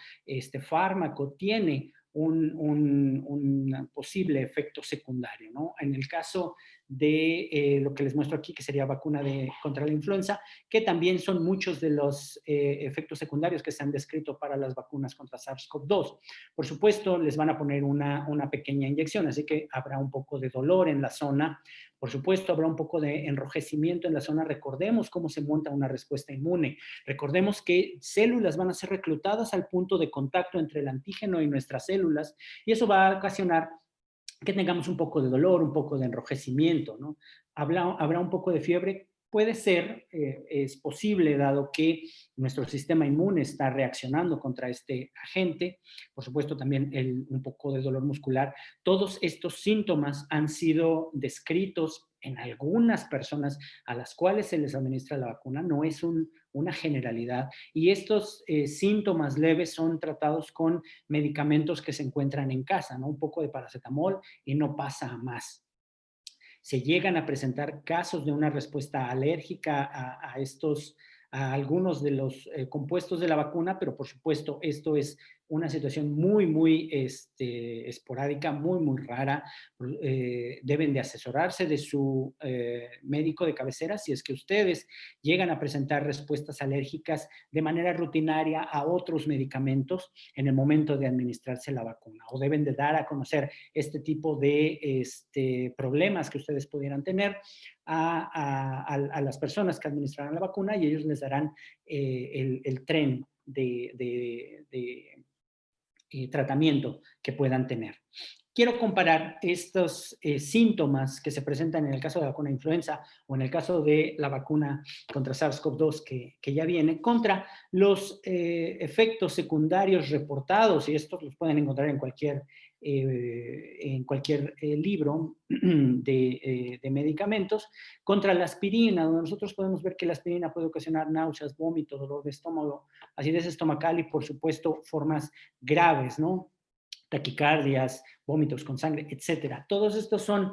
fármaco tiene un posible efecto secundario, ¿no? En el caso de lo que les muestro aquí, que sería vacuna contra la influenza, que también son muchos de los efectos secundarios que se han descrito para las vacunas contra SARS-CoV-2. Por supuesto, les van a poner una pequeña inyección, así que habrá un poco de dolor en la zona. Por supuesto, habrá un poco de enrojecimiento en la zona. Recordemos cómo se monta una respuesta inmune. Recordemos que células van a ser reclutadas al punto de contacto entre el antígeno y nuestras células, y eso va a ocasionar que tengamos un poco de dolor, un poco de enrojecimiento, ¿no? Habrá un poco de fiebre. Puede ser, es posible, dado que nuestro sistema inmune está reaccionando contra este agente. Por supuesto, también un poco de dolor muscular. Todos estos síntomas han sido descritos en algunas personas a las cuales se les administra la vacuna, no es una generalidad. Y estos síntomas leves son tratados con medicamentos que se encuentran en casa, ¿no? Un poco de paracetamol y no pasa a más. Se llegan a presentar casos de una respuesta alérgica a algunos de los compuestos de la vacuna, pero por supuesto esto es una situación muy, muy esporádica, muy, muy rara. Deben de asesorarse de su médico de cabecera si es que ustedes llegan a presentar respuestas alérgicas de manera rutinaria a otros medicamentos en el momento de administrarse la vacuna, o deben de dar a conocer este tipo de problemas que ustedes pudieran tener a las personas que administrarán la vacuna, y ellos les darán el tren de tratamiento que puedan tener. Quiero comparar estos síntomas que se presentan en el caso de la vacuna de influenza o en el caso de la vacuna contra SARS-CoV-2 que ya viene, contra los efectos secundarios reportados, y estos los pueden encontrar en cualquier libro de medicamentos, contra la aspirina, donde nosotros podemos ver que la aspirina puede ocasionar náuseas, vómito, dolor de estómago, acidez estomacal y, por supuesto, formas graves, ¿no? Taquicardias, vómitos con sangre, etcétera. Todos estos son,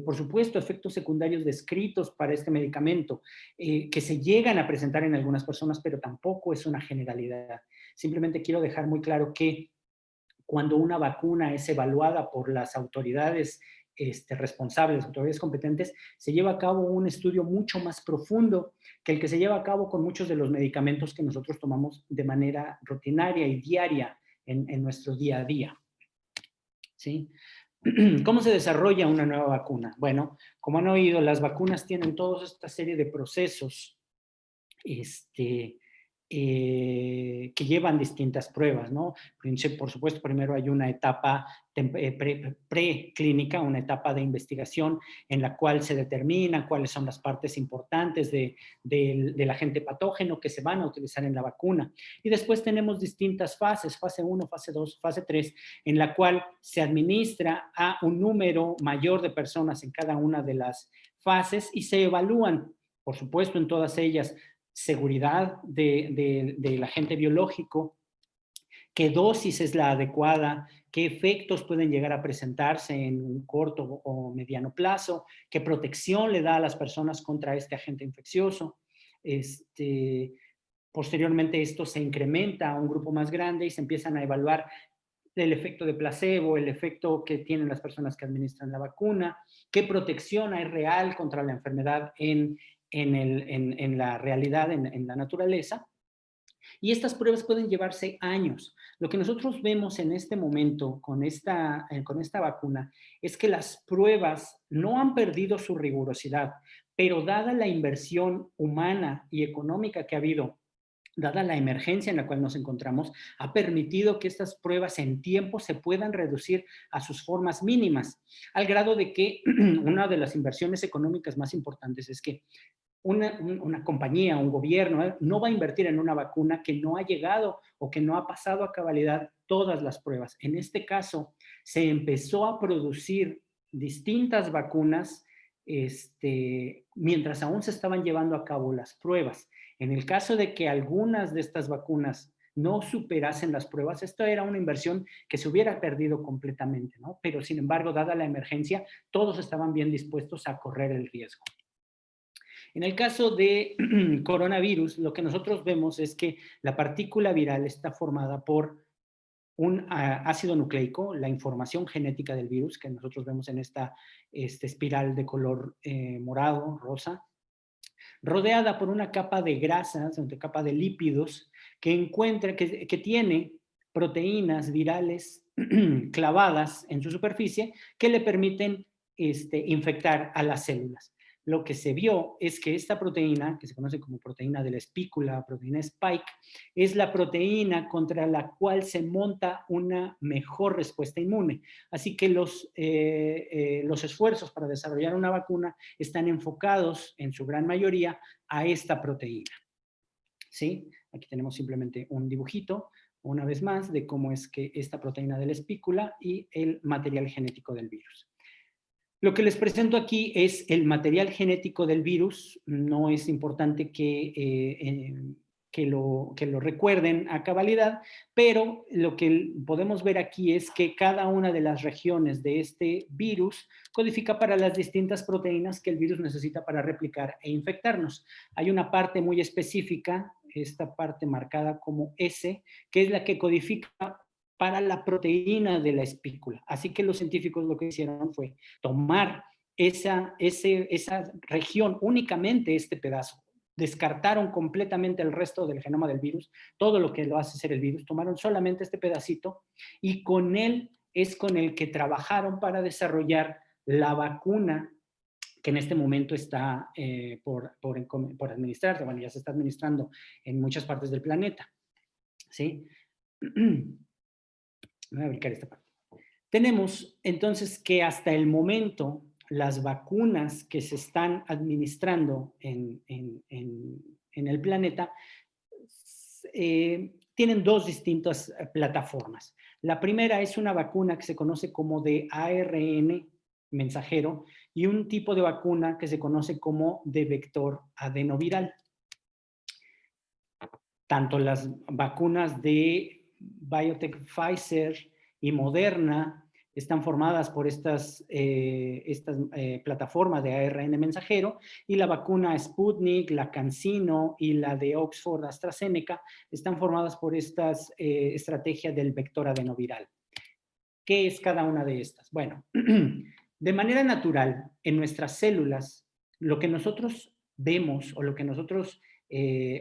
por supuesto, efectos secundarios descritos para este medicamento que se llegan a presentar en algunas personas, pero tampoco es una generalidad. Simplemente quiero dejar muy claro que cuando una vacuna es evaluada por las autoridades responsables, autoridades competentes, se lleva a cabo un estudio mucho más profundo que el que se lleva a cabo con muchos de los medicamentos que nosotros tomamos de manera rutinaria y diaria en nuestro día a día. ¿Sí? ¿Cómo se desarrolla una nueva vacuna? Bueno, como han oído, las vacunas tienen toda esta serie de procesos que llevan distintas pruebas, ¿no? Por supuesto, primero hay una etapa preclínica, una etapa de investigación en la cual se determina cuáles son las partes importantes del agente patógeno que se van a utilizar en la vacuna. Y después tenemos distintas fases, fase 1, fase 2, fase 3, en la cual se administra a un número mayor de personas en cada una de las fases y se evalúan, por supuesto, en todas ellas, seguridad del agente biológico, qué dosis es la adecuada, qué efectos pueden llegar a presentarse en un corto o mediano plazo, qué protección le da a las personas contra este agente infeccioso. Posteriormente esto se incrementa a un grupo más grande y se empiezan a evaluar el efecto de placebo, el efecto que tienen las personas que administran la vacuna, qué protección hay real contra la enfermedad en la realidad, en la naturaleza. Y estas pruebas pueden llevarse años. Lo que nosotros vemos en este momento con esta vacuna es que las pruebas no han perdido su rigurosidad, pero dada la inversión humana y económica que ha habido, dada la emergencia en la cual nos encontramos, ha permitido que estas pruebas en tiempo se puedan reducir a sus formas mínimas, al grado de que una de las inversiones económicas más importantes es que una compañía, un gobierno, no va a invertir en una vacuna que no ha llegado o que no ha pasado a cabalidad todas las pruebas. En este caso, se empezó a producir distintas vacunas mientras aún se estaban llevando a cabo las pruebas. En el caso de que algunas de estas vacunas no superasen las pruebas, esto era una inversión que se hubiera perdido completamente, ¿no? Pero sin embargo, dada la emergencia, todos estaban bien dispuestos a correr el riesgo. En el caso de coronavirus, lo que nosotros vemos es que la partícula viral está formada por un ácido nucleico, la información genética del virus, que nosotros vemos en esta espiral de color morado, rosa, rodeada por una capa de grasas, una capa de lípidos, que tiene proteínas virales clavadas en su superficie que le permiten infectar a las células. Lo que se vio es que esta proteína, que se conoce como proteína de la espícula, proteína Spike, es la proteína contra la cual se monta una mejor respuesta inmune. Así que los esfuerzos para desarrollar una vacuna están enfocados, en su gran mayoría, a esta proteína. ¿Sí? Aquí tenemos simplemente un dibujito, una vez más, de cómo es que esta proteína de la espícula y el material genético del virus. Lo que les presento aquí es el material genético del virus. No es importante que lo recuerden a cabalidad, pero lo que podemos ver aquí es que cada una de las regiones de este virus codifica para las distintas proteínas que el virus necesita para replicar e infectarnos. Hay una parte muy específica, esta parte marcada como S, que es la que codifica para la proteína de la espícula. Así que los científicos lo que hicieron fue tomar esa región, únicamente este pedazo. Descartaron completamente el resto del genoma del virus, todo lo que lo hace ser el virus, tomaron solamente este pedacito y con él es con el que trabajaron para desarrollar la vacuna que en este momento está por administrarse. Bueno, ya se está administrando en muchas partes del planeta. ¿Sí? Voy a ubicar esta parte. Tenemos entonces que hasta el momento las vacunas que se están administrando en el planeta tienen dos distintas plataformas. La primera es una vacuna que se conoce como de ARN mensajero y un tipo de vacuna que se conoce como de vector adenoviral. Tanto las vacunas de Biotech, Pfizer y Moderna están formadas por estas plataformas de ARN mensajero, y la vacuna Sputnik, la CanSino y la de Oxford AstraZeneca están formadas por estas estrategias del vector adenoviral. ¿Qué es cada una de estas? Bueno, de manera natural, en nuestras células, lo que nosotros vemos o lo que nosotros,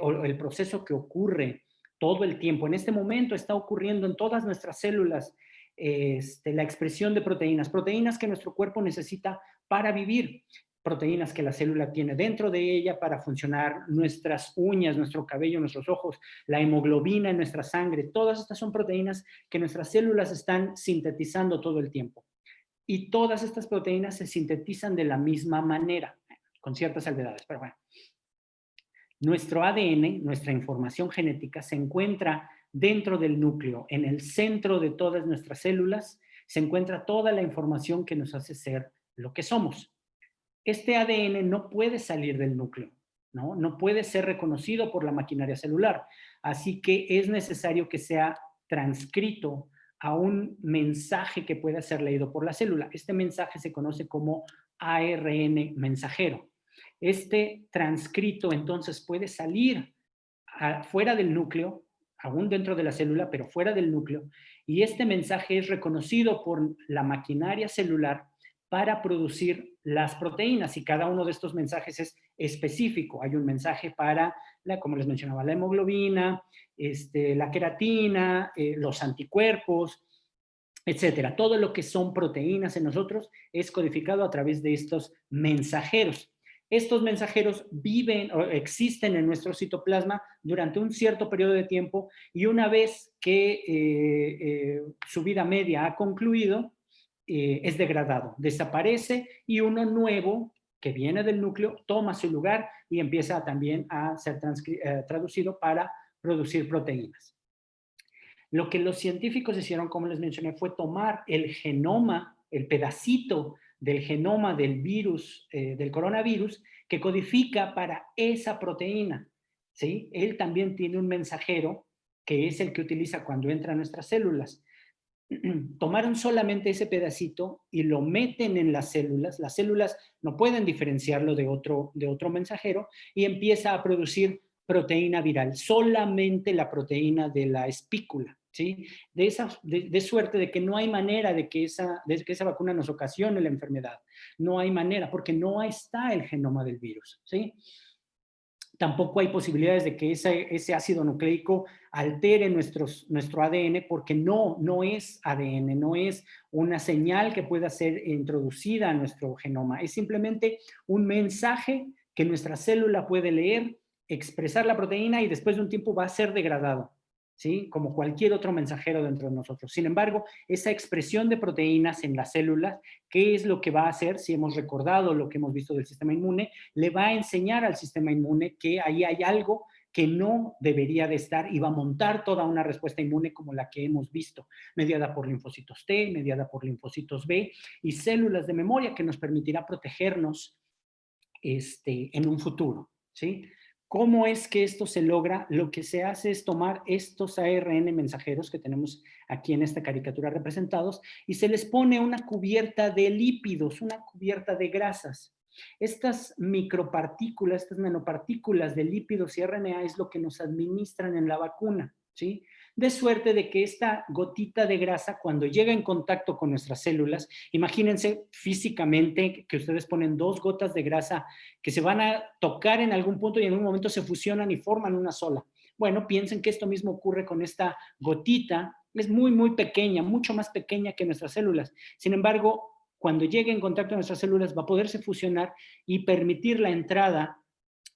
o el proceso que ocurre todo el tiempo, en este momento está ocurriendo en todas nuestras células, la expresión de proteínas que nuestro cuerpo necesita para vivir, proteínas que la célula tiene dentro de ella para funcionar, nuestras uñas, nuestro cabello, nuestros ojos, la hemoglobina en nuestra sangre, todas estas son proteínas que nuestras células están sintetizando todo el tiempo. Y todas estas proteínas se sintetizan de la misma manera, con ciertas salvedades, pero bueno. Nuestro ADN, nuestra información genética, se encuentra dentro del núcleo, en el centro de todas nuestras células, se encuentra toda la información que nos hace ser lo que somos. Este ADN no puede salir del núcleo, ¿no? No puede ser reconocido por la maquinaria celular, así que es necesario que sea transcrito a un mensaje que pueda ser leído por la célula. Este mensaje se conoce como ARN mensajero. Este transcrito entonces puede salir fuera del núcleo, aún dentro de la célula, pero fuera del núcleo, y este mensaje es reconocido por la maquinaria celular para producir las proteínas, y cada uno de estos mensajes es específico. Hay un mensaje para, como les mencionaba, la hemoglobina, la queratina, los anticuerpos, etcétera. Todo lo que son proteínas en nosotros es codificado a través de estos mensajeros. Estos mensajeros viven o existen en nuestro citoplasma durante un cierto periodo de tiempo, y una vez que su vida media ha concluido, es degradado, desaparece, y uno nuevo que viene del núcleo toma su lugar y empieza también a ser traducido para producir proteínas. Lo que los científicos hicieron, como les mencioné, fue tomar el genoma, el pedacito del genoma del virus, del coronavirus, que codifica para esa proteína, ¿sí? Él también tiene un mensajero que es el que utiliza cuando entra a nuestras células. Tomaron solamente ese pedacito y lo meten en las células no pueden diferenciarlo de otro mensajero, y empieza a producir proteína viral, solamente la proteína de la espícula, ¿sí? De suerte de que no hay manera de que esa vacuna nos ocasione la enfermedad, no hay manera, porque no está el genoma del virus, ¿sí? Tampoco hay posibilidades de que ese ácido nucleico altere nuestro ADN, porque no es ADN, no es una señal que pueda ser introducida a nuestro genoma. Es simplemente un mensaje que nuestra célula puede leer, expresar la proteína, y después de un tiempo va a ser degradado, ¿sí? Como cualquier otro mensajero dentro de nosotros. Sin embargo, esa expresión de proteínas en las células, ¿qué es lo que va a hacer? Si hemos recordado lo que hemos visto del sistema inmune, le va a enseñar al sistema inmune que ahí hay algo que no debería de estar y va a montar toda una respuesta inmune como la que hemos visto, mediada por linfocitos T, mediada por linfocitos B y células de memoria que nos permitirá protegernos en un futuro, ¿sí? ¿Cómo es que esto se logra? Lo que se hace es tomar estos ARN mensajeros que tenemos aquí en esta caricatura representados y se les pone una cubierta de lípidos, una cubierta de grasas. Estas micropartículas, estas nanopartículas de lípidos y RNA es lo que nos administran en la vacuna, ¿sí? De suerte de que esta gotita de grasa, cuando llega en contacto con nuestras células, imagínense físicamente que ustedes ponen 2 gotas de grasa que se van a tocar en algún punto y en un momento se fusionan y forman una sola. Bueno, piensen que esto mismo ocurre con esta gotita, es muy, muy pequeña, mucho más pequeña que nuestras células. Sin embargo, cuando llegue en contacto con nuestras células va a poderse fusionar y permitir la entrada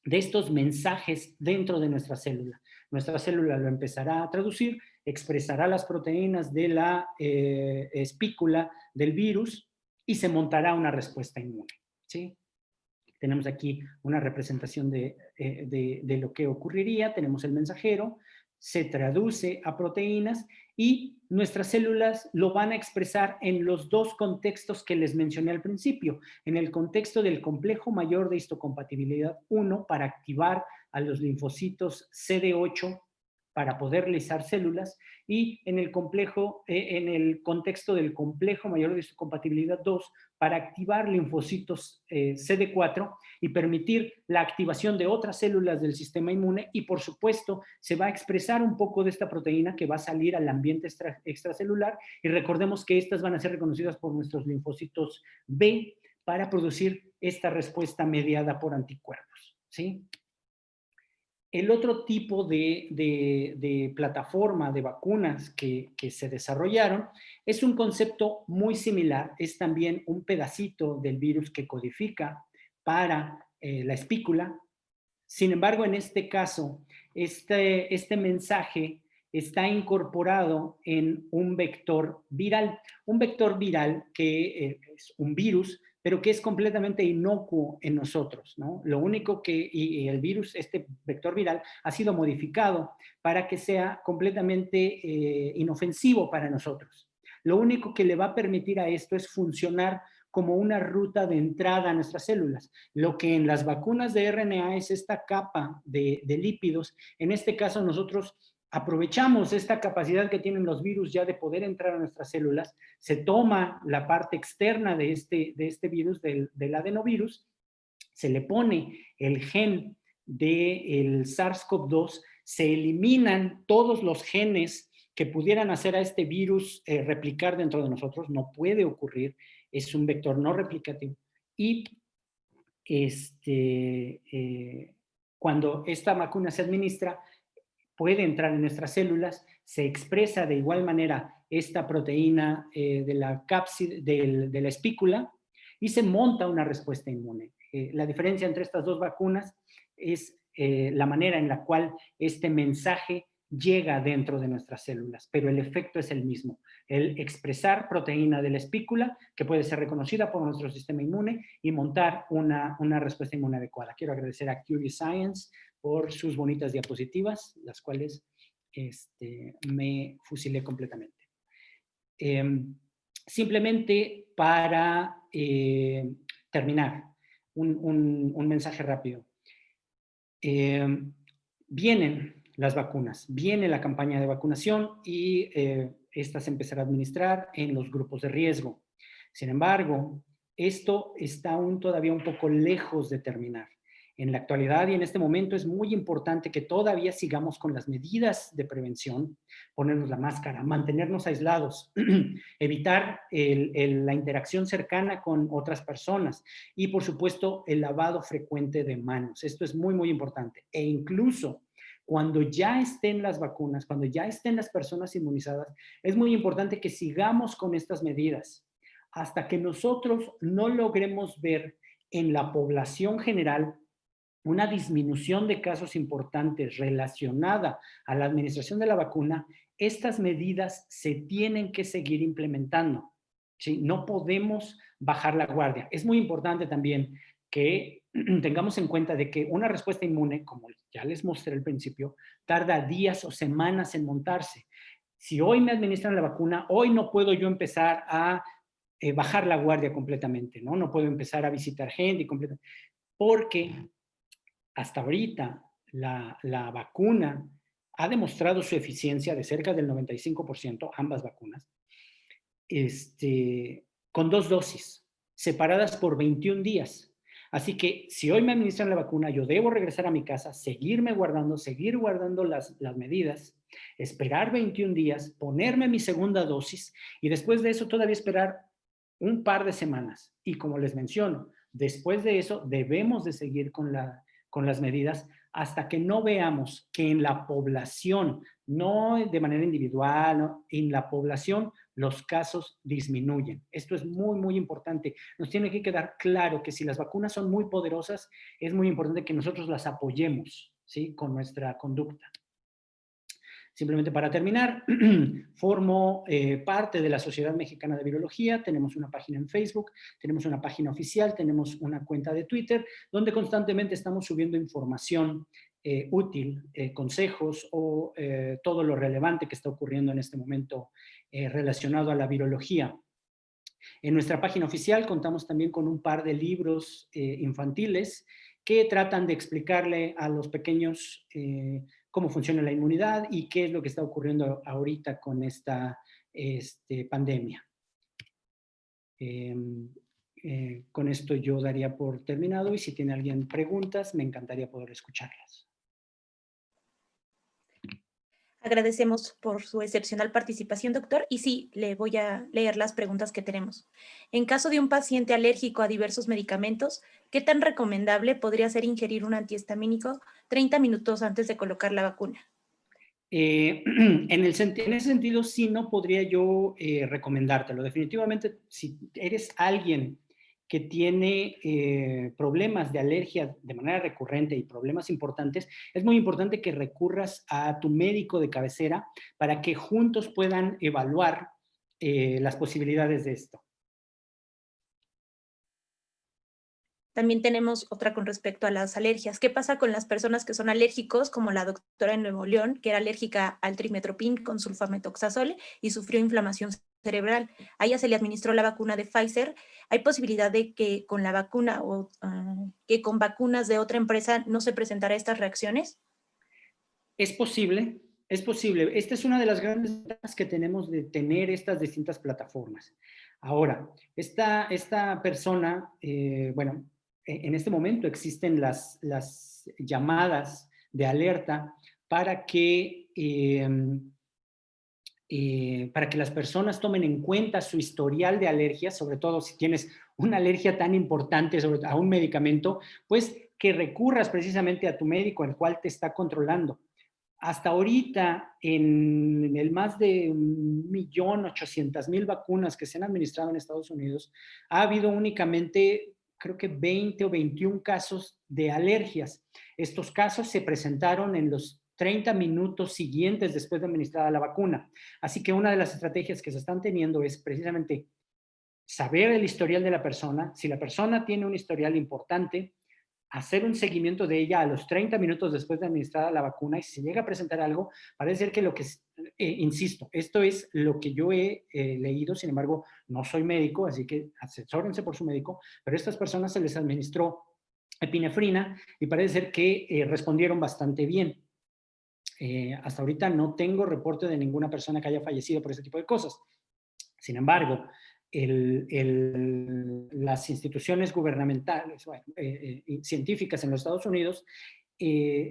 de estos mensajes dentro de nuestra célula. Nuestra célula lo empezará a traducir, expresará las proteínas de la espícula del virus y se montará una respuesta inmune, ¿sí? Tenemos aquí una representación de lo que ocurriría. Tenemos el mensajero, se traduce a proteínas y nuestras células lo van a expresar en los 2 contextos que les mencioné al principio. En el contexto del complejo mayor de histocompatibilidad 1 para activar a los linfocitos CD8 para poder lisar células y en el contexto del complejo mayor de histocompatibilidad 2 para activar linfocitos CD4 y permitir la activación de otras células del sistema inmune y por supuesto se va a expresar un poco de esta proteína que va a salir al ambiente extracelular y recordemos que estas van a ser reconocidas por nuestros linfocitos B para producir esta respuesta mediada por anticuerpos, ¿sí? El otro tipo de plataforma de vacunas que se desarrollaron es un concepto muy similar, es también un pedacito del virus que codifica para la espícula. Sin embargo, en este caso, este mensaje está incorporado en un vector viral que es un virus, pero que es completamente inocuo en nosotros, ¿no? Lo único y el virus, este vector viral, ha sido modificado para que sea completamente inofensivo para nosotros. Lo único que le va a permitir a esto es funcionar como una ruta de entrada a nuestras células. Lo que en las vacunas de RNA es esta capa de lípidos, en este caso nosotros aprovechamos esta capacidad que tienen los virus ya de poder entrar a nuestras células, se toma la parte externa de este virus, del adenovirus, se le pone el gen del SARS-CoV-2, se eliminan todos los genes que pudieran hacer a este virus replicar dentro de nosotros, no puede ocurrir, es un vector no replicativo. Y cuando esta vacuna se administra, puede entrar en nuestras células, se expresa de igual manera esta proteína de la cápside, de la espícula, y se monta una respuesta inmune. La diferencia entre estas 2 vacunas es la manera en la cual este mensaje llega dentro de nuestras células, pero el efecto es el mismo, el expresar proteína de la espícula que puede ser reconocida por nuestro sistema inmune y montar una respuesta inmune adecuada. Quiero agradecer a Curious Science por sus bonitas diapositivas, las cuales me fusilé completamente. Simplemente para terminar, un mensaje rápido. Vienen las vacunas, viene la campaña de vacunación y esta se empezará a administrar en los grupos de riesgo. Sin embargo, esto está aún todavía un poco lejos de terminar. En la actualidad y en este momento es muy importante que todavía sigamos con las medidas de prevención, ponernos la máscara, mantenernos aislados, evitar la interacción cercana con otras personas y, por supuesto, el lavado frecuente de manos. Esto es muy, muy importante. E incluso cuando ya estén las vacunas, cuando ya estén las personas inmunizadas, es muy importante que sigamos con estas medidas hasta que nosotros no logremos ver en la población general una disminución de casos importantes relacionada a la administración de la vacuna. Estas medidas se tienen que seguir implementando, ¿sí? No podemos bajar la guardia. Es muy importante también que tengamos en cuenta de que una respuesta inmune, como ya les mostré al principio, tarda días o semanas en montarse. Si hoy me administran la vacuna, hoy no puedo yo empezar a bajar la guardia completamente, ¿no? No puedo empezar a visitar gente porque hasta ahorita la vacuna ha demostrado su eficiencia de cerca del 95%, ambas vacunas, con 2 dosis, separadas por 21 días. Así que si hoy me administran la vacuna, yo debo regresar a mi casa, seguir guardando las medidas, esperar 21 días, ponerme mi segunda dosis y después de eso todavía esperar un par de semanas. Y como les menciono, después de eso debemos de seguir con las medidas hasta que no veamos que en la población, no de manera individual, ¿no? En la población los casos disminuyen. Esto es muy, muy importante. Nos tiene que quedar claro que si las vacunas son muy poderosas, es muy importante que nosotros las apoyemos, ¿sí? Con nuestra conducta. Simplemente para terminar, formo parte de la Sociedad Mexicana de Virología, tenemos una página en Facebook, tenemos una página oficial, tenemos una cuenta de Twitter, donde constantemente estamos subiendo información útil, consejos o todo lo relevante que está ocurriendo en este momento relacionado a la virología. En nuestra página oficial contamos también con un par de libros infantiles que tratan de explicarle a los pequeños cómo funciona la inmunidad y qué es lo que está ocurriendo ahorita con esta pandemia. Con esto yo daría por terminado y si tiene alguien preguntas, me encantaría poder escucharlas. Agradecemos por su excepcional participación, doctor, y sí, le voy a leer las preguntas que tenemos. En caso de un paciente alérgico a diversos medicamentos, ¿qué tan recomendable podría ser ingerir un antihistamínico 30 minutos antes de colocar la vacuna? En ese sentido, sí, no podría yo recomendártelo. Definitivamente, si eres alguien que tiene problemas de alergia de manera recurrente y problemas importantes, es muy importante que recurras a tu médico de cabecera para que juntos puedan evaluar las posibilidades de esto. También tenemos otra con respecto a las alergias. ¿Qué pasa con las personas que son alérgicos, como la doctora en Nuevo León, que era alérgica al trimestoprim con sulfamethoxazole y sufrió inflamación cerebral? A ella se le administró la vacuna de Pfizer. ¿Hay posibilidad de que con la vacuna o que con vacunas de otra empresa no se presentara estas reacciones? Es posible, es posible. Esta es una de las grandes ventajas que tenemos de tener estas distintas plataformas. Ahora, esta persona, bueno, en este momento existen las llamadas de alerta para que las personas tomen en cuenta su historial de alergias, sobre todo si tienes una alergia tan importante a un medicamento, pues que recurras precisamente a tu médico, el cual te está controlando. Hasta ahorita, en el más de 1.800.000 vacunas que se han administrado en Estados Unidos, ha habido únicamente, creo que 20 o 21 casos de alergias. Estos casos se presentaron en los 30 minutos siguientes después de administrada la vacuna. Así que una de las estrategias que se están teniendo es precisamente saber el historial de la persona. Si la persona tiene un historial importante, hacer un seguimiento de ella a los 30 minutos después de administrada la vacuna y si se llega a presentar algo, parece ser que lo que, insisto, esto es lo que yo he leído, sin embargo, no soy médico, así que asesórense por su médico, pero a estas personas se les administró epinefrina y parece ser que respondieron bastante bien. Hasta ahorita no tengo reporte de ninguna persona que haya fallecido por ese tipo de cosas. Sin embargo, las instituciones gubernamentales, científicas en los Estados Unidos,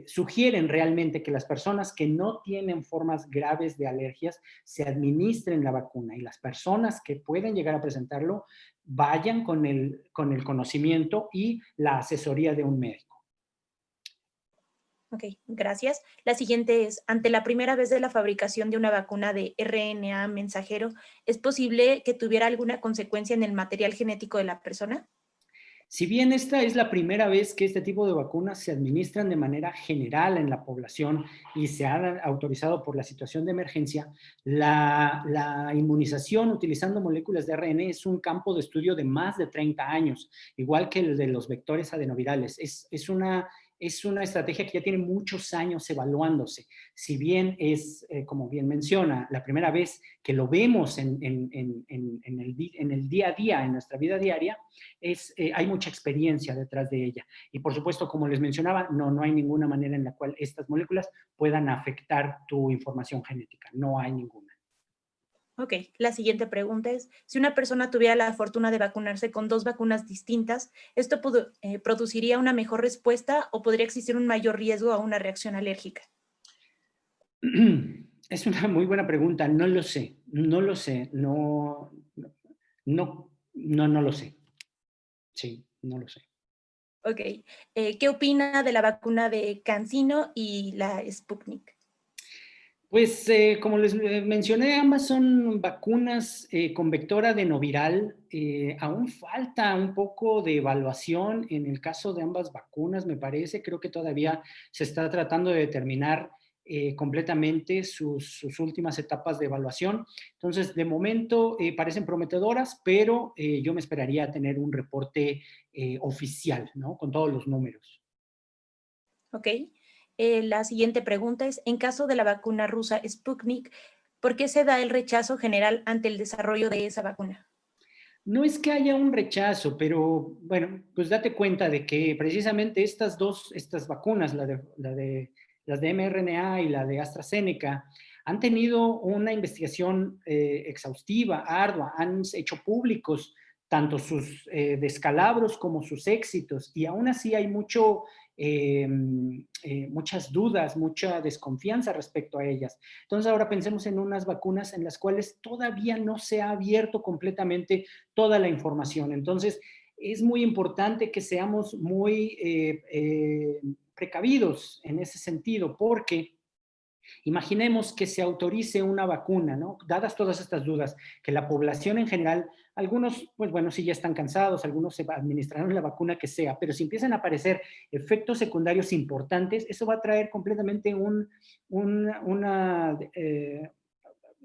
sugieren realmente que las personas que no tienen formas graves de alergias se administren la vacuna y las personas que pueden llegar a presentarlo vayan con el conocimiento y la asesoría de un médico. Ok, gracias. La siguiente es, ante la primera vez de la fabricación de una vacuna de RNA mensajero, ¿es posible que tuviera alguna consecuencia en el material genético de la persona? Si bien esta es la primera vez que este tipo de vacunas se administran de manera general en la población y se han autorizado por la situación de emergencia, la inmunización utilizando moléculas de ARN es un campo de estudio de más de 30 años, igual que el de los vectores adenovirales. Es una estrategia que ya tiene muchos años evaluándose. Si bien es, como bien menciona, la primera vez que lo vemos en el día a día, en nuestra vida diaria, hay mucha experiencia detrás de ella. Y por supuesto, como les mencionaba, no hay ninguna manera en la cual estas moléculas puedan afectar tu información genética. No hay ninguna. Ok, la siguiente pregunta es, si una persona tuviera la fortuna de vacunarse con 2 vacunas distintas, ¿esto produciría una mejor respuesta o podría existir un mayor riesgo a una reacción alérgica? Es una muy buena pregunta. No lo sé. No lo sé. No lo sé. Sí, no lo sé. Ok, ¿qué opina de la vacuna de CanSino y la Sputnik? Pues como les mencioné, ambas son vacunas con vector adenoviral. Aún falta un poco de evaluación en el caso de ambas vacunas, me parece. Creo que todavía se está tratando de determinar completamente sus últimas etapas de evaluación. Entonces, de momento parecen prometedoras, pero yo me esperaría a tener un reporte oficial, ¿no? Con todos los números. Ok. La siguiente pregunta es, en caso de la vacuna rusa Sputnik, ¿por qué se da el rechazo general ante el desarrollo de esa vacuna? No es que haya un rechazo, pero bueno, pues date cuenta de que precisamente estas vacunas, las de mRNA y la de AstraZeneca, han tenido una investigación exhaustiva, ardua, han hecho públicos tanto sus descalabros como sus éxitos, y aún así hay muchas dudas, mucha desconfianza respecto a ellas. Entonces ahora pensemos en unas vacunas en las cuales todavía no se ha abierto completamente toda la información. Entonces, es muy importante que seamos muy precavidos en ese sentido, porque imaginemos que se autorice una vacuna, ¿no? Dadas todas estas dudas, que la población en general, algunos, pues bueno, sí ya están cansados, algunos se administrarán la vacuna que sea, pero si empiezan a aparecer efectos secundarios importantes, eso va a traer completamente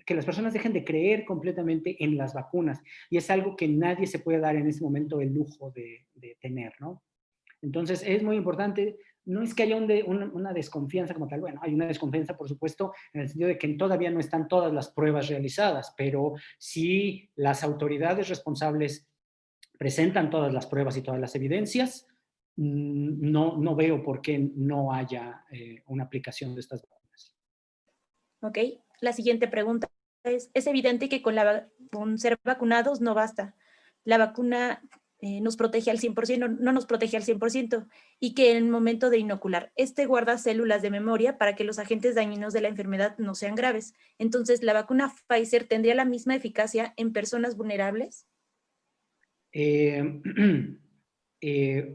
que las personas dejen de creer completamente en las vacunas. Y es algo que nadie se puede dar en ese momento el lujo de tener, ¿no? Entonces, es muy importante. No es que haya una desconfianza como tal. Bueno, hay una desconfianza, por supuesto, en el sentido de que todavía no están todas las pruebas realizadas, pero si las autoridades responsables presentan todas las pruebas y todas las evidencias, no veo por qué no haya una aplicación de estas vacunas. Ok, la siguiente pregunta es evidente que con ser vacunados no basta. La vacuna nos protege al 100%, no nos protege al 100%, y que en el momento de inocular, guarda células de memoria para que los agentes dañinos de la enfermedad no sean graves. Entonces, ¿la vacuna Pfizer tendría la misma eficacia en personas vulnerables?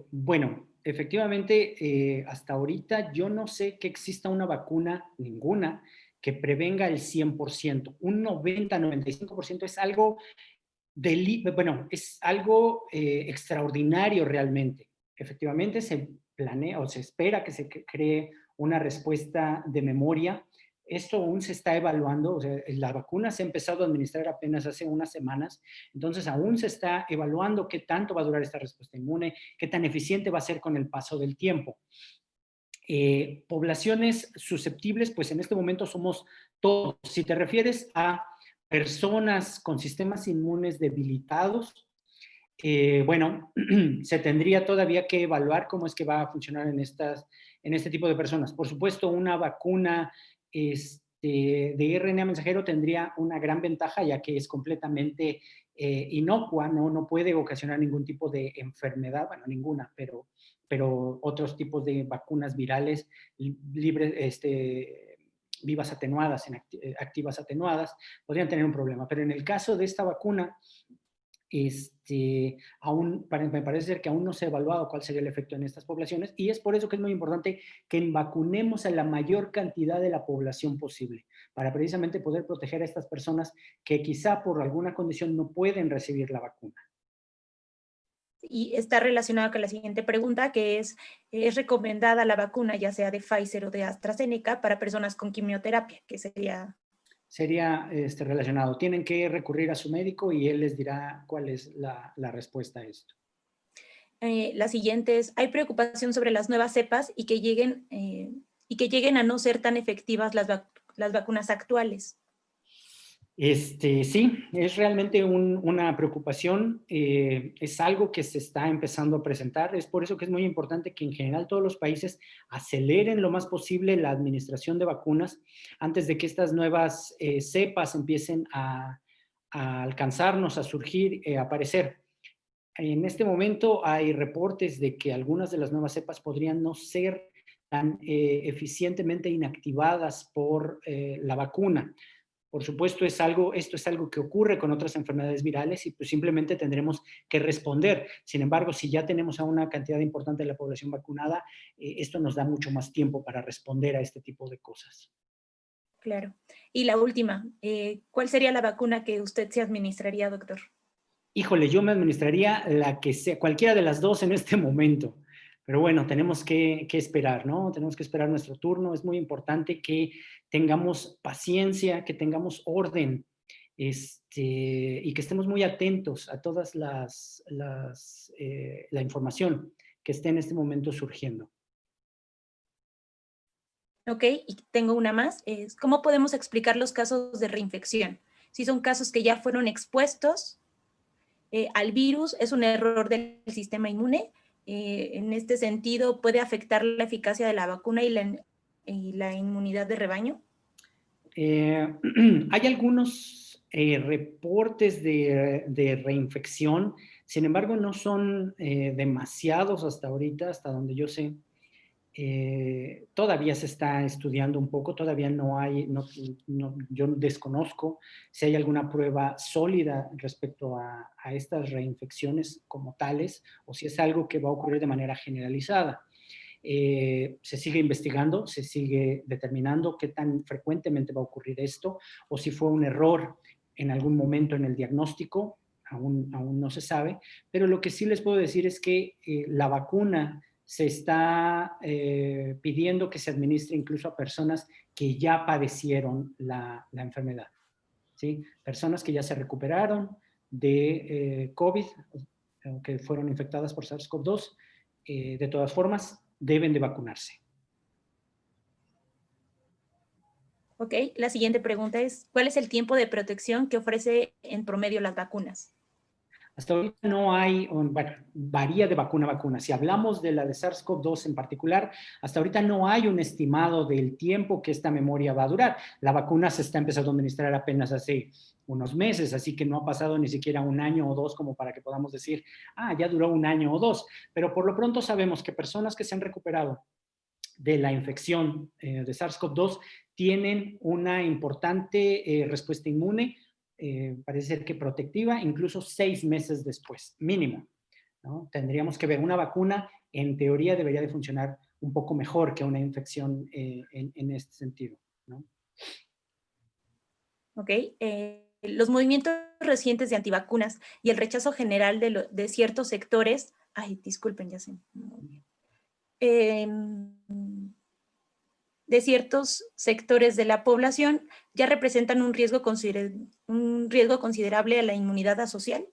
Bueno, efectivamente, hasta ahorita yo no sé que exista una vacuna, ninguna, que prevenga el 100%. Un 90-95% es algo, es algo extraordinario realmente. Efectivamente, se planea o se espera que se cree una respuesta de memoria. Esto aún se está evaluando, o sea, la vacuna se ha empezado a administrar apenas hace unas semanas, entonces aún se está evaluando qué tanto va a durar esta respuesta inmune, qué tan eficiente va a ser con el paso del tiempo. Poblaciones susceptibles, pues en este momento somos todos. Si te refieres a personas con sistemas inmunes debilitados, bueno, se tendría todavía que evaluar cómo es que va a funcionar en este tipo de personas. Por supuesto, una vacuna de RNA mensajero tendría una gran ventaja, ya que es completamente inocua, no puede ocasionar ningún tipo de enfermedad, bueno, ninguna, pero otros tipos de vacunas virales libres, vivas atenuadas, activas atenuadas, podrían tener un problema. Pero en el caso de esta vacuna, me parece ser que aún no se ha evaluado cuál sería el efecto en estas poblaciones, y es por eso que es muy importante que vacunemos a la mayor cantidad de la población posible, para precisamente poder proteger a estas personas que quizá por alguna condición no pueden recibir la vacuna. Y está relacionado con la siguiente pregunta, que ¿es recomendada la vacuna, ya sea de Pfizer o de AstraZeneca, para personas con quimioterapia? Que sería... Sería relacionado. Tienen que recurrir a su médico y él les dirá cuál es la respuesta a esto. La siguiente es, ¿hay preocupación sobre las nuevas cepas y que lleguen a no ser tan efectivas las vacunas actuales? Sí, es realmente una preocupación, es algo que se está empezando a presentar, es por eso que es muy importante que en general todos los países aceleren lo más posible la administración de vacunas antes de que estas nuevas cepas empiecen a alcanzarnos, a surgir, a aparecer. En este momento hay reportes de que algunas de las nuevas cepas podrían no ser tan eficientemente inactivadas por la vacuna. Por supuesto, esto es algo que ocurre con otras enfermedades virales y pues simplemente tendremos que responder. Sin embargo, si ya tenemos a una cantidad importante de la población vacunada, esto nos da mucho más tiempo para responder a este tipo de cosas. Claro. Y la última, ¿cuál sería la vacuna que usted se administraría, doctor? Híjole, yo me administraría la que sea, cualquiera de las dos en este momento. Pero bueno, tenemos que esperar, ¿no? Tenemos que esperar nuestro turno. Es muy importante que tengamos paciencia, que tengamos orden, y que estemos muy atentos a todas la información que esté en este momento surgiendo. Ok, y tengo una más. ¿Cómo podemos explicar los casos de reinfección? Si son casos que ya fueron expuestos al virus, es un error del sistema inmune. En este sentido, ¿puede afectar la eficacia de la vacuna y la inmunidad de rebaño? Hay algunos reportes de reinfección, sin embargo, no son demasiados hasta ahorita, hasta donde yo sé. Todavía se está estudiando un poco, todavía no hay, yo desconozco si hay alguna prueba sólida respecto a estas reinfecciones como tales, o si es algo que va a ocurrir de manera generalizada. Se sigue investigando, se sigue determinando qué tan frecuentemente va a ocurrir esto, o si fue un error en algún momento en el diagnóstico, aún no se sabe, pero lo que sí les puedo decir es que la vacuna se está pidiendo que se administre incluso a personas que ya padecieron la enfermedad, ¿sí? Personas que ya se recuperaron de COVID, que fueron infectadas por SARS-CoV-2, de todas formas, deben de vacunarse. Ok, la siguiente pregunta es, ¿cuál es el tiempo de protección que ofrece en promedio las vacunas? Hasta ahorita no hay, bueno, varía de vacuna a vacuna. Si hablamos de la de SARS-CoV-2 en particular, hasta ahorita no hay un estimado del tiempo que esta memoria va a durar. La vacuna se está empezando a administrar apenas hace unos meses, así que no ha pasado ni siquiera un año o dos como para que podamos decir, ya duró un año o dos. Pero por lo pronto sabemos que personas que se han recuperado de la infección de SARS-CoV-2 tienen una importante respuesta inmune, parece ser que protectiva, incluso 6 meses después, mínimo, ¿no? Tendríamos que ver, una vacuna en teoría debería de funcionar un poco mejor que una infección en este sentido, ¿no? Ok, los movimientos recientes de antivacunas y el rechazo general de ciertos sectores, disculpen, ya sé, de ciertos sectores de la población ya representan un riesgo considerable a la inmunidad social.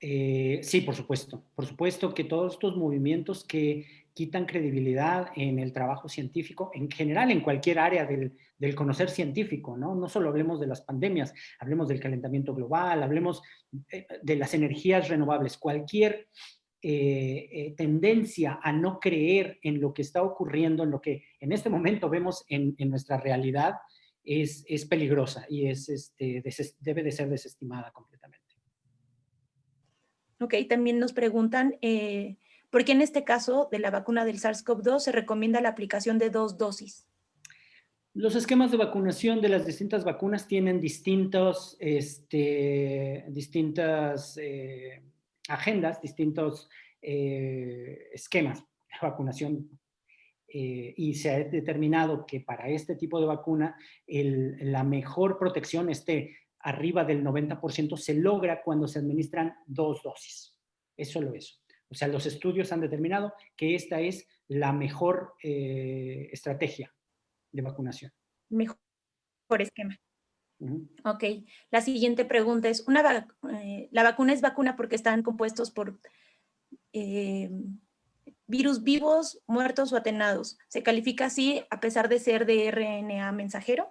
Sí, por supuesto. Por supuesto que todos estos movimientos que quitan credibilidad en el trabajo científico, en general en cualquier área del conocer científico, ¿no? No solo hablemos de las pandemias, hablemos del calentamiento global, hablemos de las energías renovables, cualquier tendencia a no creer en lo que está ocurriendo, en lo que en este momento vemos en nuestra realidad, es peligrosa y debe de ser desestimada completamente. Ok, también nos preguntan, ¿por qué en este caso de la vacuna del SARS-CoV-2 se recomienda la aplicación de 2 dosis? Los esquemas de vacunación de las distintas vacunas tienen distintas agendas, distintos esquemas de vacunación. Y se ha determinado que para este tipo de vacuna la mejor protección arriba del 90% se logra cuando se administran 2 dosis. Es solo eso. O sea, los estudios han determinado que esta es la mejor estrategia de vacunación. Mejor esquema. Ujú. Ok. La siguiente pregunta es, ¿la vacuna es vacuna porque están compuestos por virus vivos, muertos o atenuados? ¿Se califica así a pesar de ser de RNA mensajero?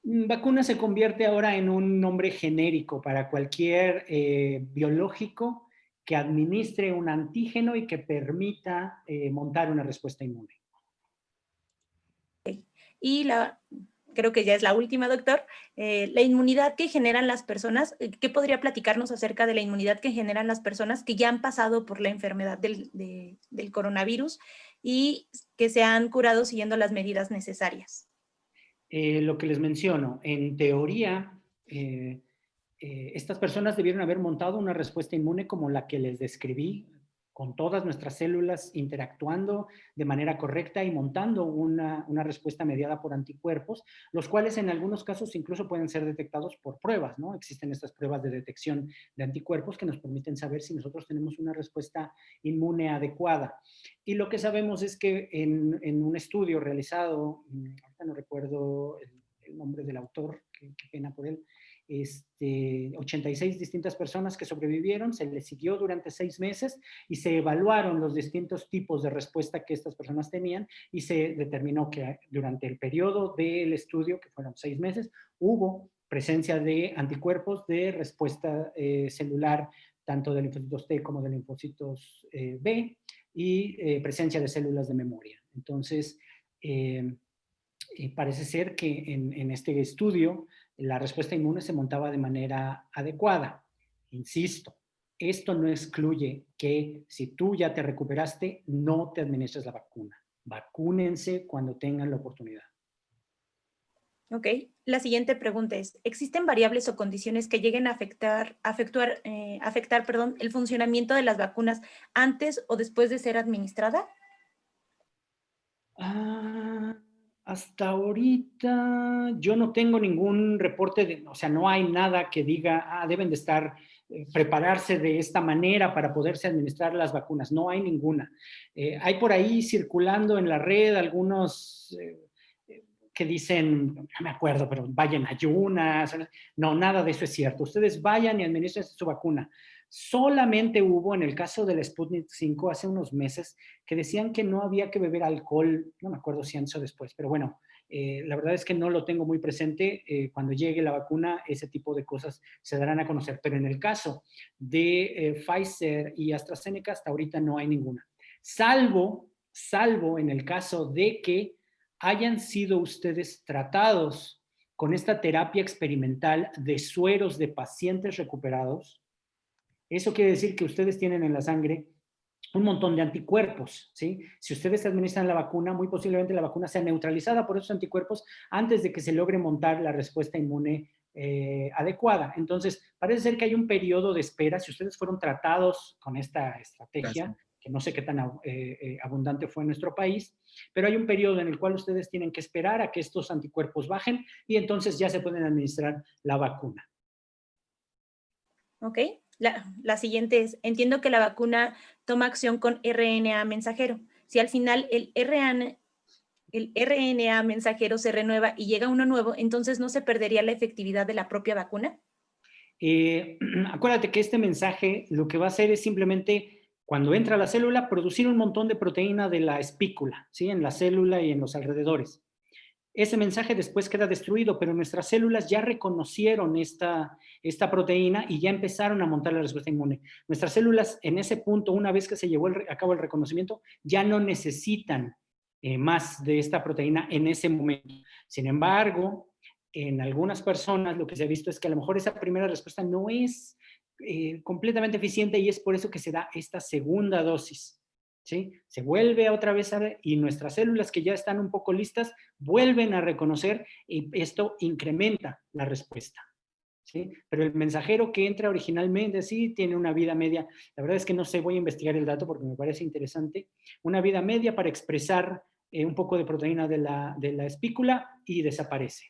Vacuna se convierte ahora en un nombre genérico para cualquier biológico que administre un antígeno y que permita montar una respuesta inmune. Y creo que ya es la última, doctor, la inmunidad que generan las personas, ¿qué podría platicarnos acerca de la inmunidad que generan las personas que ya han pasado por la enfermedad del coronavirus y que se han curado siguiendo las medidas necesarias? Lo que les menciono, en teoría, estas personas debieron haber montado una respuesta inmune como la que les describí, con todas nuestras células interactuando de manera correcta y montando una respuesta mediada por anticuerpos, los cuales en algunos casos incluso pueden ser detectados por pruebas, ¿no? Existen estas pruebas de detección de anticuerpos que nos permiten saber si nosotros tenemos una respuesta inmune adecuada. Y lo que sabemos es que en un estudio realizado, ahorita no recuerdo el nombre del autor, qué pena por él, 86 distintas personas que sobrevivieron, se les siguió durante 6 meses y se evaluaron los distintos tipos de respuesta que estas personas tenían y se determinó que durante el periodo del estudio, que fueron 6 meses, hubo presencia de anticuerpos de respuesta celular, tanto de linfocitos T como de linfocitos B, y presencia de células de memoria. Entonces, parece ser que en este estudio la respuesta inmune se montaba de manera adecuada. Insisto, esto no excluye que si tú ya te recuperaste, no te administres la vacuna. Vacúnense cuando tengan la oportunidad. Ok. La siguiente pregunta es, ¿existen variables o condiciones que lleguen a afectar el funcionamiento de las vacunas antes o después de ser administrada? Hasta ahorita yo no tengo ningún reporte, o sea, no hay nada que diga, deben de estar, prepararse de esta manera para poderse administrar las vacunas. No hay ninguna. Hay por ahí circulando en la red algunos que dicen, no me acuerdo, pero vayan ayunas. No, nada de eso es cierto. Ustedes vayan y administren su vacuna. Solamente hubo, en el caso del Sputnik 5, hace unos meses, que decían que no había que beber alcohol, no me acuerdo si antes o después, pero bueno, la verdad es que no lo tengo muy presente. Cuando llegue la vacuna, ese tipo de cosas se darán a conocer. Pero en el caso de Pfizer y AstraZeneca, hasta ahorita no hay ninguna. Salvo en el caso de que hayan sido ustedes tratados con esta terapia experimental de sueros de pacientes recuperados. Eso quiere decir que ustedes tienen en la sangre un montón de anticuerpos, ¿sí? Si ustedes administran la vacuna, muy posiblemente la vacuna sea neutralizada por esos anticuerpos antes de que se logre montar la respuesta inmune adecuada. Entonces, parece ser que hay un periodo de espera. Si ustedes fueron tratados con esta estrategia, que no sé qué tan abundante fue en nuestro país, pero hay un periodo en el cual ustedes tienen que esperar a que estos anticuerpos bajen y entonces ya se pueden administrar la vacuna. Ok. La siguiente es, entiendo que la vacuna toma acción con RNA mensajero. Si al final el RNA mensajero se renueva y llega uno nuevo, entonces ¿no se perdería la efectividad de la propia vacuna? Acuérdate que este mensaje lo que va a hacer es simplemente, cuando entra a la célula, producir un montón de proteína de la espícula, ¿sí? En la célula y en los alrededores. Ese mensaje después queda destruido, pero nuestras células ya reconocieron esta proteína y ya empezaron a montar la respuesta inmune. Nuestras células en ese punto, una vez que se llevó a cabo el reconocimiento, ya no necesitan más de esta proteína en ese momento. Sin embargo, en algunas personas lo que se ha visto es que a lo mejor esa primera respuesta no es completamente eficiente y es por eso que se da esta segunda dosis. ¿Sí? Se vuelve otra vez y nuestras células que ya están un poco listas vuelven a reconocer y esto incrementa la respuesta. ¿Sí? Pero el mensajero que entra originalmente sí tiene una vida media, la verdad es que no sé, voy a investigar el dato porque me parece interesante, una vida media para expresar un poco de proteína de la espícula y desaparece,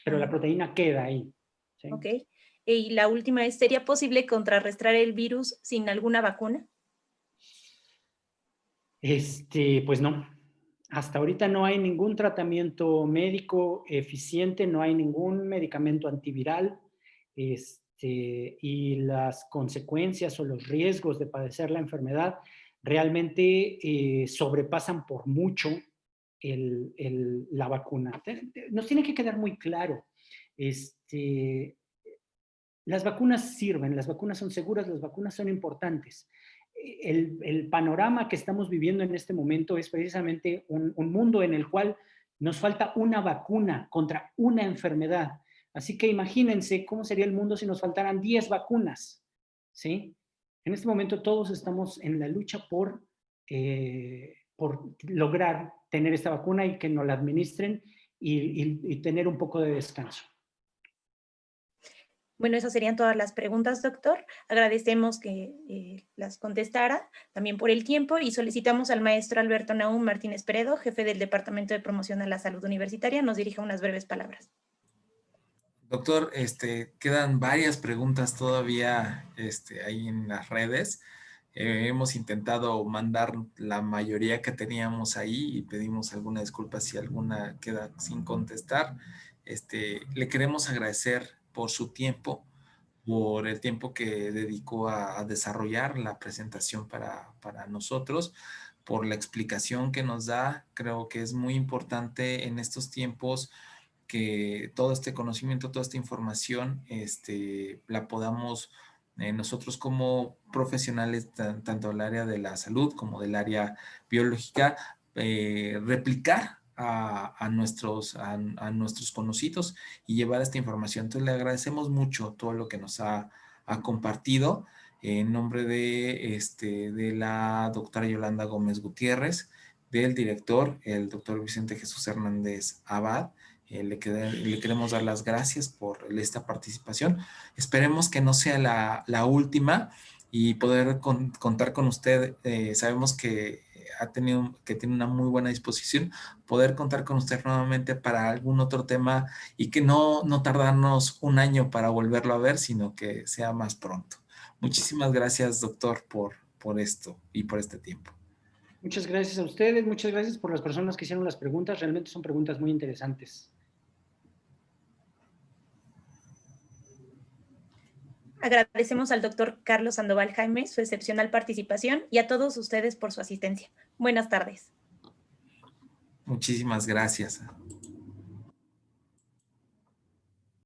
pero la proteína queda ahí. ¿Sí? Ok. Y la última es, ¿sería posible contrarrestar el virus sin alguna vacuna? Pues no. Hasta ahorita no hay ningún tratamiento médico eficiente, no hay ningún medicamento antiviral, y las consecuencias o los riesgos de padecer la enfermedad realmente sobrepasan por mucho la vacuna. Nos tiene que quedar muy claro, las vacunas sirven, las vacunas son seguras, las vacunas son importantes. El panorama que estamos viviendo en este momento es precisamente un mundo en el cual nos falta una vacuna contra una enfermedad. Así que imagínense cómo sería el mundo si nos faltaran 10 vacunas, ¿sí? En este momento todos estamos en la lucha por lograr tener esta vacuna y que nos la administren y tener un poco de descanso. Bueno, esas serían todas las preguntas, doctor. Agradecemos que las contestara también por el tiempo y solicitamos al maestro Alberto Nahum Martínez Peredo, jefe del Departamento de Promoción a la Salud Universitaria, nos dirija unas breves palabras. Doctor, quedan varias preguntas todavía ahí en las redes. Hemos intentado mandar la mayoría que teníamos ahí y pedimos alguna disculpa si alguna queda sin contestar. Le queremos agradecer por su tiempo, por el tiempo que dedicó a desarrollar la presentación para nosotros, por la explicación que nos da. Creo que es muy importante en estos tiempos que todo este conocimiento, toda esta información, la podamos nosotros como profesionales, tanto del área de la salud como del área biológica, replicar a nuestros conocidos y llevar esta información. Entonces le agradecemos mucho todo lo que nos ha compartido en nombre de la doctora Yolanda Gómez Gutiérrez, del director, el doctor Vicente Jesús Hernández Abad. Le queremos dar las gracias por esta participación. Esperemos que no sea la última y poder contar con usted. Sabemos que tiene una muy buena disposición, poder contar con usted nuevamente para algún otro tema y que no tardarnos un año para volverlo a ver, sino que sea más pronto. Muchísimas gracias, doctor, por esto y por este tiempo. Muchas gracias a ustedes, muchas gracias por las personas que hicieron las preguntas, realmente son preguntas muy interesantes. Agradecemos al doctor Carlos Sandoval Jaime su excepcional participación y a todos ustedes por su asistencia. Buenas tardes. Muchísimas gracias.